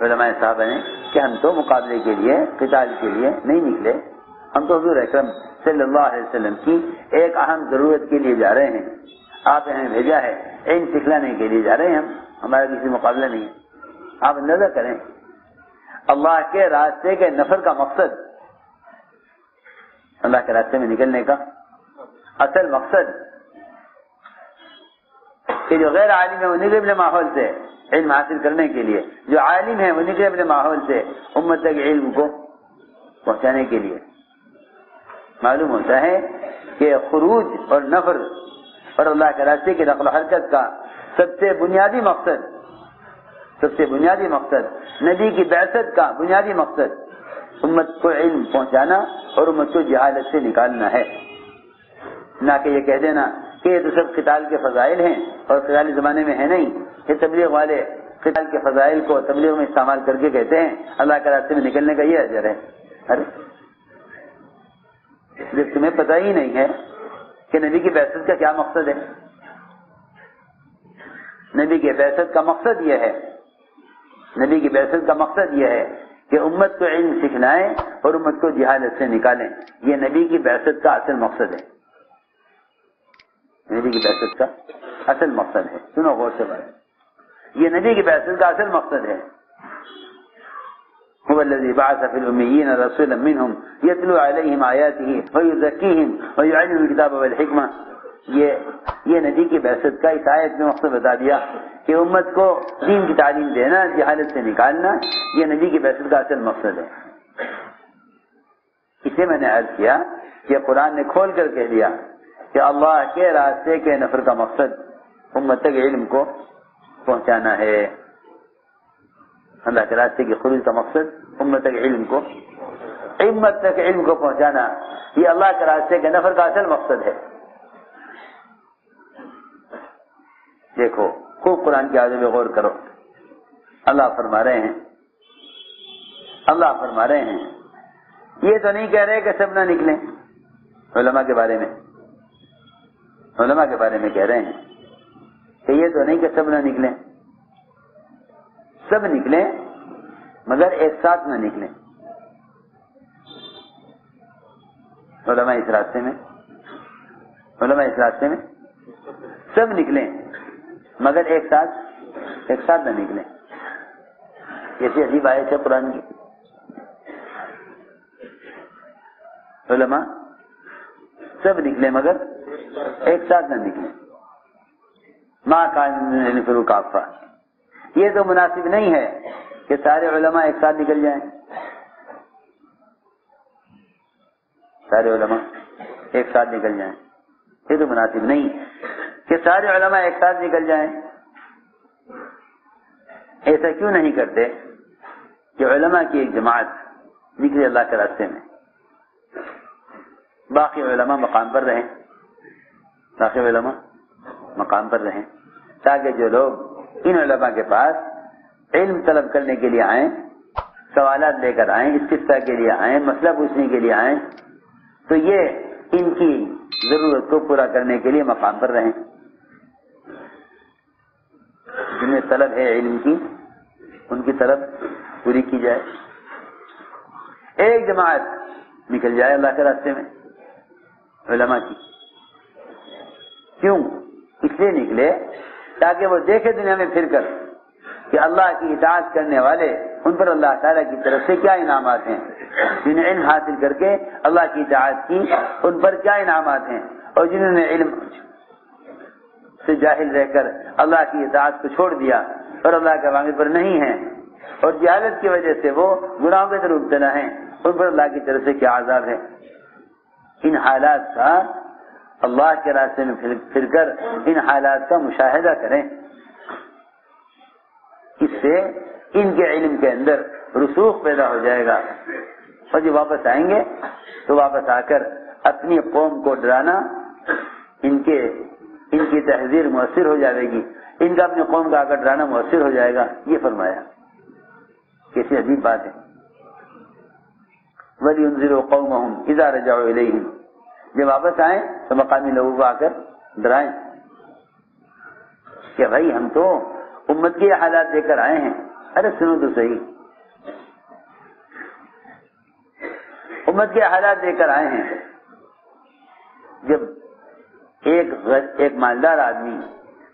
علماء صحابہ نے، کہ ہم تو مقابلے کے لیے قتال کے لیے نہیں نکلے، ہم تو حضور اکرم صلی اللہ علیہ وسلم کی ایک اہم ضرورت کے لیے جا رہے ہیں. آپ نے بھیجا ہے علم سکھلانے کے لیے جا رہے ہیں، ہمارا کسی مقابلہ نہیں ہے. آپ اندازہ کریں اللہ کے راستے کے نفر کا مقصد، اللہ کے راستے میں نکلنے کا اصل مقصد کہ جو غیر عالم ہے وہ نکلے اپنے ماحول سے علم حاصل کرنے کے لیے، جو عالم ہے وہ نکلے اپنے ماحول سے امت تک علم کو پہنچانے کے لیے. معلوم ہوتا ہے کہ خروج اور نفر اور اللہ کے راستے کی نقل و حرکت کا سب سے بنیادی مقصد نبی کی بعثت کا بنیادی مقصد امت کو علم پہنچانا اور امت کو جہالت سے نکالنا ہے. نہ کہ یہ کہہ دینا کہ یہ تو سب قتال کے فضائل ہیں اور قتال زمانے میں ہے نہیں. یہ تبلیغ والے قتال کے فضائل کو تبلیغ میں استعمال کر کے کہتے ہیں اللہ کے راستے میں نکلنے کا یہ اجر ہے. ارے جب تمہیں پتہ ہی نہیں ہے کہ نبی کی بعثت کا کیا مقصد ہے. نبی کی بعثت کا مقصد یہ ہے، نبی کی بعثت کا مقصد یہ ہے کہ امت کو علم سکھلائیں اور امت کو جہالت سے نکالیں. یہ نبی کی بعثت کا اصل مقصد ہے. نبی کی بعثت کا اصل مقصد ہے. سنو غور سے بات، یہ نبی کی بعثت کا اصل مقصد ہے. هو الذي بعث في الأميين رسولا منهم يتلو عليهم آياته ويزكيهم ويعلمهم الكتاب والحكمة. یہ نبی کی بعثت کا اس آیت میں مقصد بتا دیا کہ امت کو دین کی تعلیم دینا، جہالت سے نکالنا، یہ نبی کی بعثت کا اصل مقصد ہے. اسے میں نے عرض کیا کہ قرآن نے کھول کر کہہ دیا کہ اللہ کے راستے کے نفر کا مقصد امت تک علم کو پہنچانا ہے. اللہ کے راستے کی خروج کا مقصد امت تک علم کو پہنچانا، یہ اللہ کے راستے کے نفر کا اصل مقصد ہے. دیکھو خوب قرآن کی آیتوں میں غور کرو. اللہ فرما رہے ہیں یہ تو نہیں کہہ رہے کہ سب نہ نکلیں. علماء کے بارے میں کہہ رہے ہیں کہ یہ تو نہیں کہ سب نہ نکلیں، سب نکلیں مگر ایک ساتھ نہ نکلیں. علماء اس راستے میں علماء اس راستے میں سب نکلیں مگر ایک ساتھ نہ نکلیں. کیسی عجیب آیت ہے قرآن کی. علماء سب نکلے مگر ایک ساتھ نہ نکلے. ماں کان فرو کافہ، یہ تو مناسب نہیں ہے کہ سارے علماء ایک ساتھ نکل جائیں. سارے علماء ایک ساتھ نکل جائیں، یہ تو مناسب نہیں کہ سارے علماء ایک ساتھ نکل جائیں. ایسا کیوں نہیں کرتے کہ علماء کی ایک جماعت نکلے اللہ کے راستے میں، باقی علماء مقام پر رہیں، باقی علماء مقام پر رہیں، تاکہ جو لوگ ان علماء کے پاس علم طلب کرنے کے لیے آئیں، سوالات لے کر آئیں، استفساء کے لیے آئیں، مسئلہ پوچھنے کے لیے آئیں، تو یہ ان کی ضرورت کو پورا کرنے کے لیے مقام پر رہیں. جنہیں طلب ہے علم کی، ان کی طلب پوری کی جائے. ایک جماعت نکل جائے اللہ کے راستے میں علماء کی. کیوں؟ اس لیے نکلے تاکہ وہ دیکھے دنیا میں پھر کر کہ اللہ کی اطاعت کرنے والے ان پر اللہ تعالیٰ کی طرف سے کیا انعامات ہیں، جنہیں علم حاصل کر کے اللہ کی اطاعت کی ان پر کیا انعامات ہیں، اور جنہوں نے علم سے جاہل رہ کر اللہ کی اطاعت کو چھوڑ دیا اور اللہ کے اوامر پر نہیں ہیں اور جہالت کی وجہ سے وہ گناہوں کے طرف مبتلا ہیں، ان پر اللہ کی طرف سے کیا عذاب ہے. ان حالات کا اللہ کے راستے میں پھر کر ان حالات کا مشاہدہ کریں. اس سے ان کے علم کے اندر رسوخ پیدا ہو جائے گا، اور جب واپس آئیں گے تو واپس آ کر اپنی قوم کو ڈرانا، ان کی تحذیر مؤثر ہو جائے گی، ان کا اپنی قوم کا آ کر ڈرانا مؤثر ہو جائے گا. یہ فرمایا. کیسی عجیب بات ہے. وَلِيُنذِرُوا قَوْمَهُمْ إِذَا رَجَعُوا إِلَيْهِمْ، جب واپس آئیں تو مقامی لوگوں کو آ کر ڈرائیں کہ بھائی ہم تو امت کے حالات دے کر آئے ہیں. ارے سنو تو صحیح، امت کے حالات دے کر آئے ہیں. جب ایک مالدار آدمی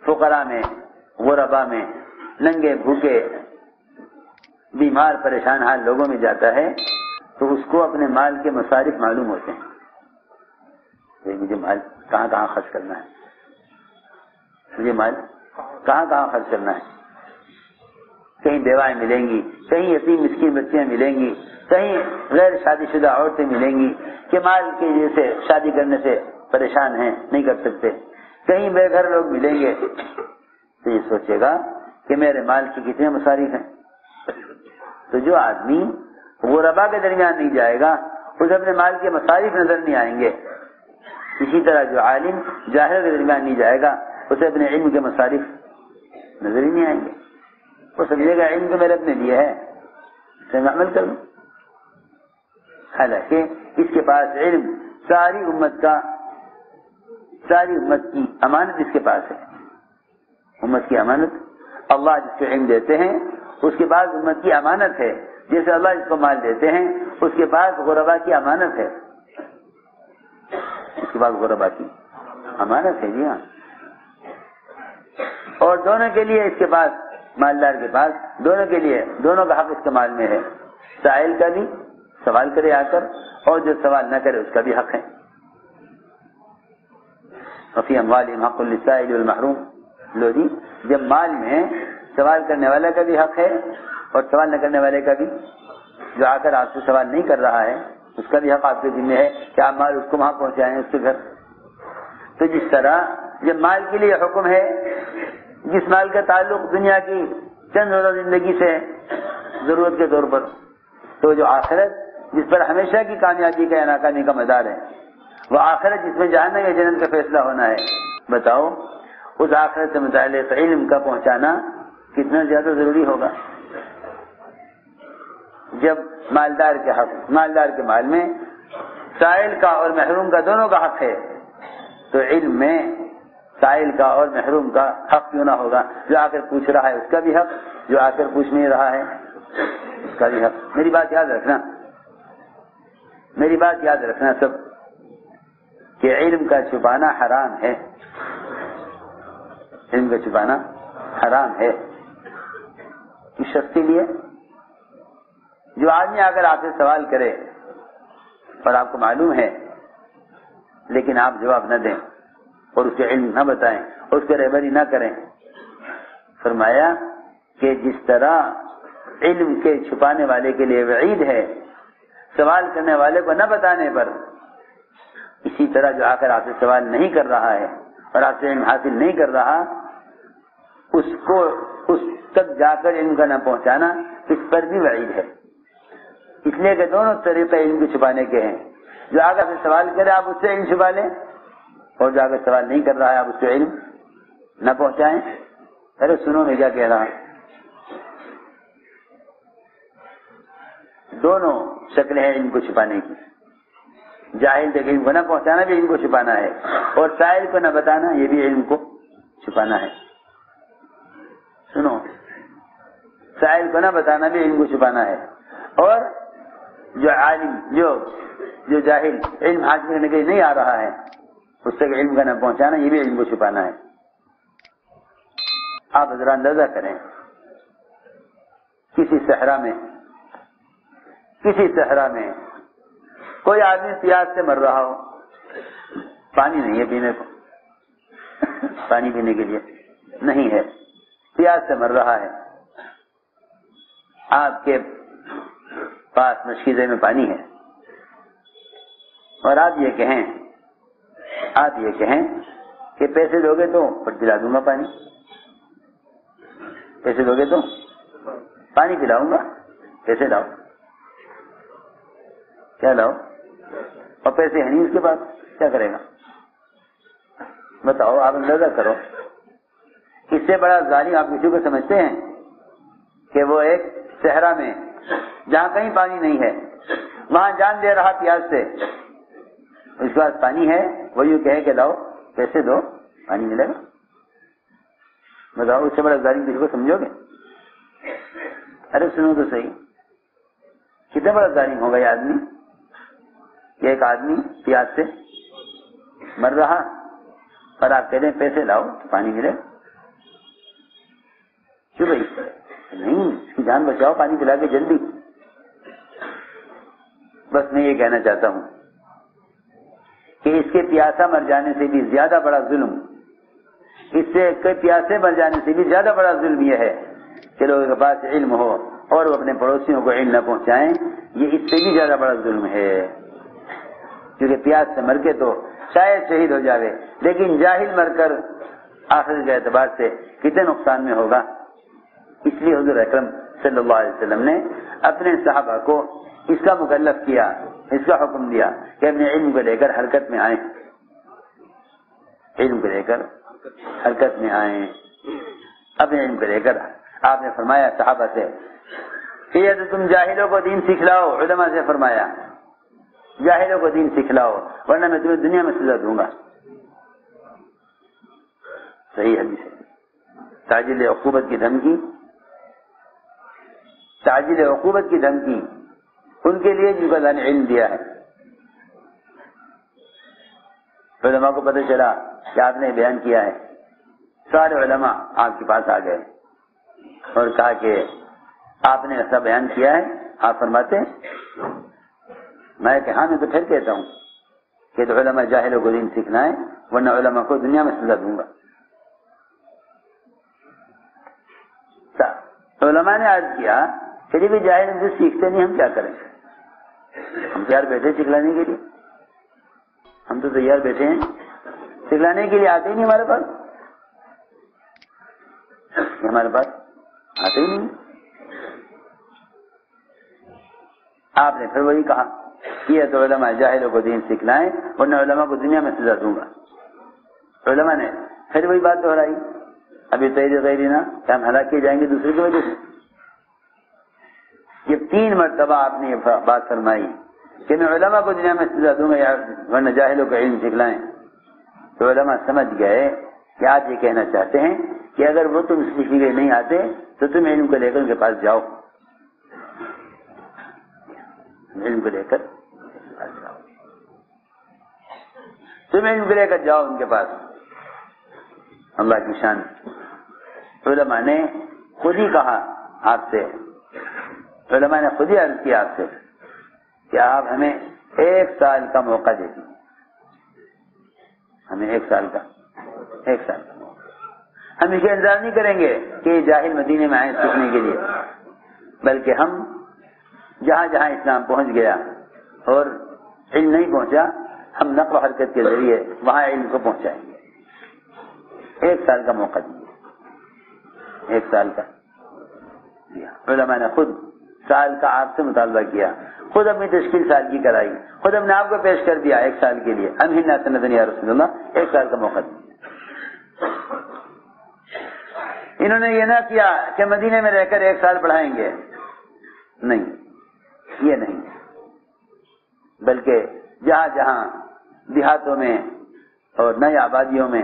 فقراء میں، غربا میں، ننگے بھوکے، بیمار پریشان حال لوگوں میں جاتا ہے تو اس کو اپنے مال کے مصارف معلوم ہوتے ہیں کہ مجھے مال کہاں کہاں خرچ کرنا ہے، مجھے مال کہاں کہاں خرچ کرنا ہے. کہیں بیوائیں ملیں گی، کہیں یتیم مسکین بچیاں ملیں گی، کہیں غیر شادی شدہ عورتیں ملیں گی کہ مال کی وجہ سے شادی کرنے سے پریشان ہیں، نہیں کر سکتے، کہیں بے گھر لوگ ملیں گے. تو یہ سوچے گا کہ میرے مال کی کتنے مصارف ہیں. تو جو آدمی غربا کے درمیان نہیں جائے گا اسے اپنے مال کے مصارف نظر نہیں آئیں گے. اسی طرح جو عالم جاہل کے درمیان نہیں جائے گا اسے اپنے علم کے مصارف نظر ہی نہیں آئیں گے. وہ سمجھے گا علم تو میرے اپنے لیے ہے، اسے میں عمل کروں. حالانکہ اس کے پاس علم ساری امت کی امانت اس کے پاس ہے. امت کی امانت اللہ جس کو علم دیتے ہیں اس کے پاس امت کی امانت ہے. جیسے اللہ جس کو مال دیتے ہیں اس کے پاس غربا کی امانت ہے. اس کے پاس غربا کی امانت ہے. جی ہاں. اور دونوں کے لیے اس کے پاس، مالدار کے پاس دونوں کے لیے، دونوں کا حق اس کے مال میں ہے. سائل کا بھی سوال کرے آ کر، اور جو سوال نہ کرے اس کا بھی حق ہے. وفی اموالہم حق للسائل والمحروم. لو جی، جب مال میں سوال کرنے والے کا بھی حق ہے اور سوال نہ کرنے والے کا بھی، جو آ کر آپ سے سوال نہیں کر رہا ہے اس کا بھی حق آپ کے ذمہ ہے کہ آپ مال اس کو وہاں پہنچائیں، اس کے گھر. تو جس طرح جب مال کے لیے حکم ہے، جس مال کا تعلق دنیا کی چند روزہ زندگی سے ضرورت کے طور پر، تو جو آخرت جس پر ہمیشہ کی کامیابی کا یا ناکامی کا مدار ہے، وہ آخرت جس میں جہنم یا جنت کا فیصلہ ہونا ہے. بتاؤ اس آخرت سے متعلق علم کا پہنچانا کتنا زیادہ ضروری ہوگا. جب مالدار کے حق، مالدار کے مال میں سائل کا اور محروم کا دونوں کا حق ہے، تو علم میں سائل کا اور محروم کا حق کیوں نہ ہوگا؟ جو آ کر پوچھ رہا ہے اس کا بھی حق، جو آ کر پوچھ نہیں رہا ہے اس کا بھی حق. میری بات یاد رکھنا، میری بات یاد رکھنا سب. کہ علم کا چھپانا حرام ہے، علم کا چھپانا حرام ہے اس شخص کے لیے جو آدمی اگر آپ سے سوال کرے اور آپ کو معلوم ہے لیکن آپ جواب نہ دیں اور اس کے علم نہ بتائیں اور اس کو رہبری نہ کریں، فرمایا کہ جس طرح علم کے چھپانے والے کے لیے وعید ہے سوال کرنے والے کو نہ بتانے پر، اسی طرح جو آ کر آپ سے سوال نہیں کر رہا ہے اور آپ سے علم حاصل نہیں کر رہا اس کو اس تک جا کر علم کا نہ پہنچانا اس پر بھی وعید ہے۔ اس لیے کہ دونوں طریقے علم کے چھپانے کے ہیں، جو آگے سے سوال کرے آپ اس سے علم چھپا لیں اور جو آگے سوال نہیں کر رہا ہے آپ اس کو علم نہ پہنچائیں۔ ارے سنو میں کیا کہہ رہا ہوں، دونوں شکلیں ہیں علم کو چھپانے کی، جاہل تک علم کو نہ پہنچانا بھی علم کو چھپانا ہے اور سائل کو نہ بتانا یہ بھی علم کو چھپانا ہے۔ سنو، سائل کو نہ بتانا بھی علم کو چھپانا ہے اور جو عالم جو جاہل علم حاصل کرنے کے لیے نہیں آ رہا ہے اس تک علم کا نہ پہنچانا یہ بھی علم کو چھپانا ہے۔ آپ ذرا اندازہ کریں، کسی صحرا میں کوئی آدمی پیاس سے مر رہا ہو، پانی نہیں ہے پینے کو، پانی پینے کے لیے نہیں ہے، پیاس سے مر رہا ہے، آپ کے پاس مشکیزے میں پانی ہے اور آپ یہ کہیں کہ پیسے دو گے تو پلا دوں گا پانی، پیسے دو گے تو پانی پلاؤں گا، پیسے لاؤ، کیا لاؤ، اور پیسے ہیں نہیں اس کے پاس، کیا کرے گا بتاؤ؟ آپ اندازہ کرو، اس سے بڑا ظالم آپ کسی کو سمجھتے ہیں کہ وہ ایک صحرا میں جہاں کہیں پانی نہیں ہے وہاں جان دے رہا پیاس سے، اس کے پاس پانی ہے، وہ یوں کہے کہ لاؤ پیسے دو پانی ملے گا؟ بتاؤ اس سے بڑا ظالم کسی کو سمجھو گے؟ ارے سنو تو صحیح، کتنا بڑا ظالم ہوگا یہ آدمی کہ ایک آدمی پیاس سے مر رہا اور آپ کہہ دیں پیسے لاؤ تو پانی ملے، کیوں بھائی؟ نہیں، اس کی جان بچاؤ، پانی پلا کے جلدی۔ بس میں یہ کہنا چاہتا ہوں کہ اس کے پیاسا مر جانے سے بھی زیادہ بڑا ظلم، اس سے پیاسے مر جانے سے بھی زیادہ بڑا ظلم یہ ہے کہ لوگوں کے پاس علم ہو اور وہ اپنے پڑوسیوں کو علم نہ پہنچائیں، یہ اس سے بھی زیادہ بڑا ظلم ہے، کیونکہ پیاس سے مر کے تو شاید شہید ہو جاوے لیکن جاہل مر کر آخرت کے اعتبار سے کتنے نقصان میں ہوگا۔ اس لیے حضور اکرم صلی اللہ علیہ وسلم نے اپنے صحابہ کو اس کا مکلف کیا، اس کا حکم دیا کہ اپنے علم کو لے کر حرکت میں آئیں، علم کو لے کر حرکت میں آئیں، اپنے علم کو لے کر۔ آپ نے فرمایا صحابہ سے کہ یہ تو تم جاہلوں کو دین سکھلاؤ، علماء سے فرمایا جاہلوں کو دین سکھلاؤ ورنہ میں تمہیں دنیا میں سزا دوں گا۔ صحیح حدیث ہے۔ تعجیل عقوبت کی دھمکی، تعجیل عقوبت کی دھمکی ان کے لیے جن کو اللہ نے علم دیا ہے۔ علماء کو پتہ چلا کہ آپ نے بیان کیا ہے، سارے علماء آپ کے پاس آ گئے اور کہا کہ آپ نے ایسا بیان کیا ہے، آپ فرماتے ہیں؟ میں کہ ہاں، میں تو پھر کہتا ہوں کہ تو علماء جاہلوں کو دین سیکھنا ہے ورنہ علماء کو دنیا میں سزا دوں گا۔ علماء نے عرض کیا چلیے بھی جاہل ہم سے سیکھتے نہیں، ہم کیا کریں؟ ہم تیار بیٹھے سکھلانے کے لیے، ہم تو تیار بیٹھے ہیں سکھلانے کے لیے، آتے ہی نہیں ہمارے پاس، ہمارے پاس آتے ہی نہیں۔ آپ نے پھر وہی کہا کہ تو علماء جاہلوں کو دین سکھلائیں ورنہ علماء کو دنیا میں سزا دوں گا۔ علماء نے پھر وہی بات دہرائی، ابھی تیری غیری نا کہ ہم ہلاک کیے جائیں گے دوسرے کی وجہ سے۔ یہ 3 مرتبہ آپ نے یہ بات فرمائی کہ میں علماء کو دنیا میں سزا دوں گا یا ورنہ جاہلوں کو علم سکھلائیں، تو علماء سمجھ گئے کہ آپ یہ کہنا چاہتے ہیں کہ اگر وہ تم سیکھنے کے نہیں آتے تو تم علم کو لے کر ان کے پاس جاؤ، علم کو لے کر تمہیں علم لے کر جاؤ ان کے پاس. اللہ کی شان. علماء نے خود ہی کہا آپ سے, علماء نے خود ہی عرض کیا آپ سے کہ آپ ہمیں 1 سال کا موقع دیجیے, ہمیں 1 سال کا ہم اس کا انتظار نہیں کریں گے کہ یہ جاہل مدینے میں آئیں سیکھنے کے لیے, بلکہ ہم جہاں جہاں اسلام پہنچ گیا اور علم نہیں پہنچا, ہم نقل و حرکت کے ذریعے وہاں علم کو پہنچائیں گے. 1 سال کا موقع دیے, 1 سال کا. علماء نے خود سال کا آپ سے مطالبہ کیا, خود اپنی تشکیل سال کی کرائی, خود ہم نے آپ کو پیش کر دیا 1 سال کے لیے. امہلنا سنۃ یا رسول اللہ, 1 سال کا موقع دیا. انہوں نے یہ نہ کیا کہ مدینے میں رہ کر 1 سال پڑھائیں گے, نہیں, یہ نہیں, بلکہ جہاں جہاں دیہاتوں میں اور نئی آبادیوں میں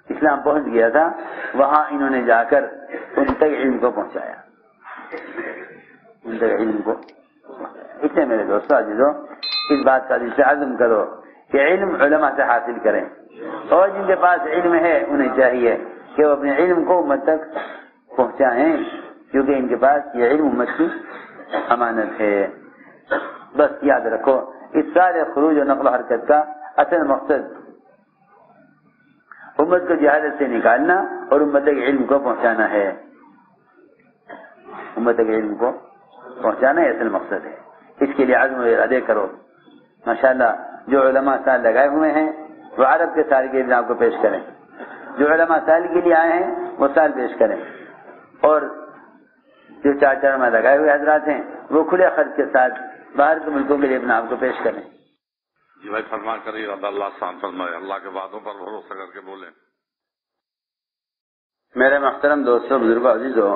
اسلام پہنچ گیا تھا, وہاں انہوں نے جا کر ان تک علم کو پہنچایا, ان تک علم کو. اس لیے میرے دوستو عزیزو, اس بات کا دل سے عزم کرو کہ علم علماء سے حاصل کریں, اور جن کے پاس علم ہے انہیں چاہیے کہ وہ اپنے علم کو امت تک پہنچائیں, کیونکہ ان کے پاس یہ علم امت کی امانت ہے. بس یاد رکھو, اس سارے خروج و نقل و حرکت کا اصل مقصد امت کو جہالت سے نکالنا اور امت تک علم کو پہنچانا ہے. امت تک علم کو پہنچانا ہی اصل مقصد ہے. اس کے لیے عزم و ارادے کرو. ماشاءاللہ جو علماء سال لگائے ہوئے ہیں وہ عرب کے سال کے لیے آپ کو پیش کریں, جو علماء سال کے لیے آئے ہیں وہ سال پیش کریں, اور جو 4 ماہ لگائے ہوئے حضرات ہیں وہ کھلے خرچ کے ساتھ باہر کے ملکوں کے لیے اپنے آپ کو پیش کریں. جی بھائی فرما کریے, اللہ سان فرمائے, اللہ کے وعدوں پر بھروسہ کر کے بولیں. میرے محترم دوستوں, بزرگوں, عزیزوں,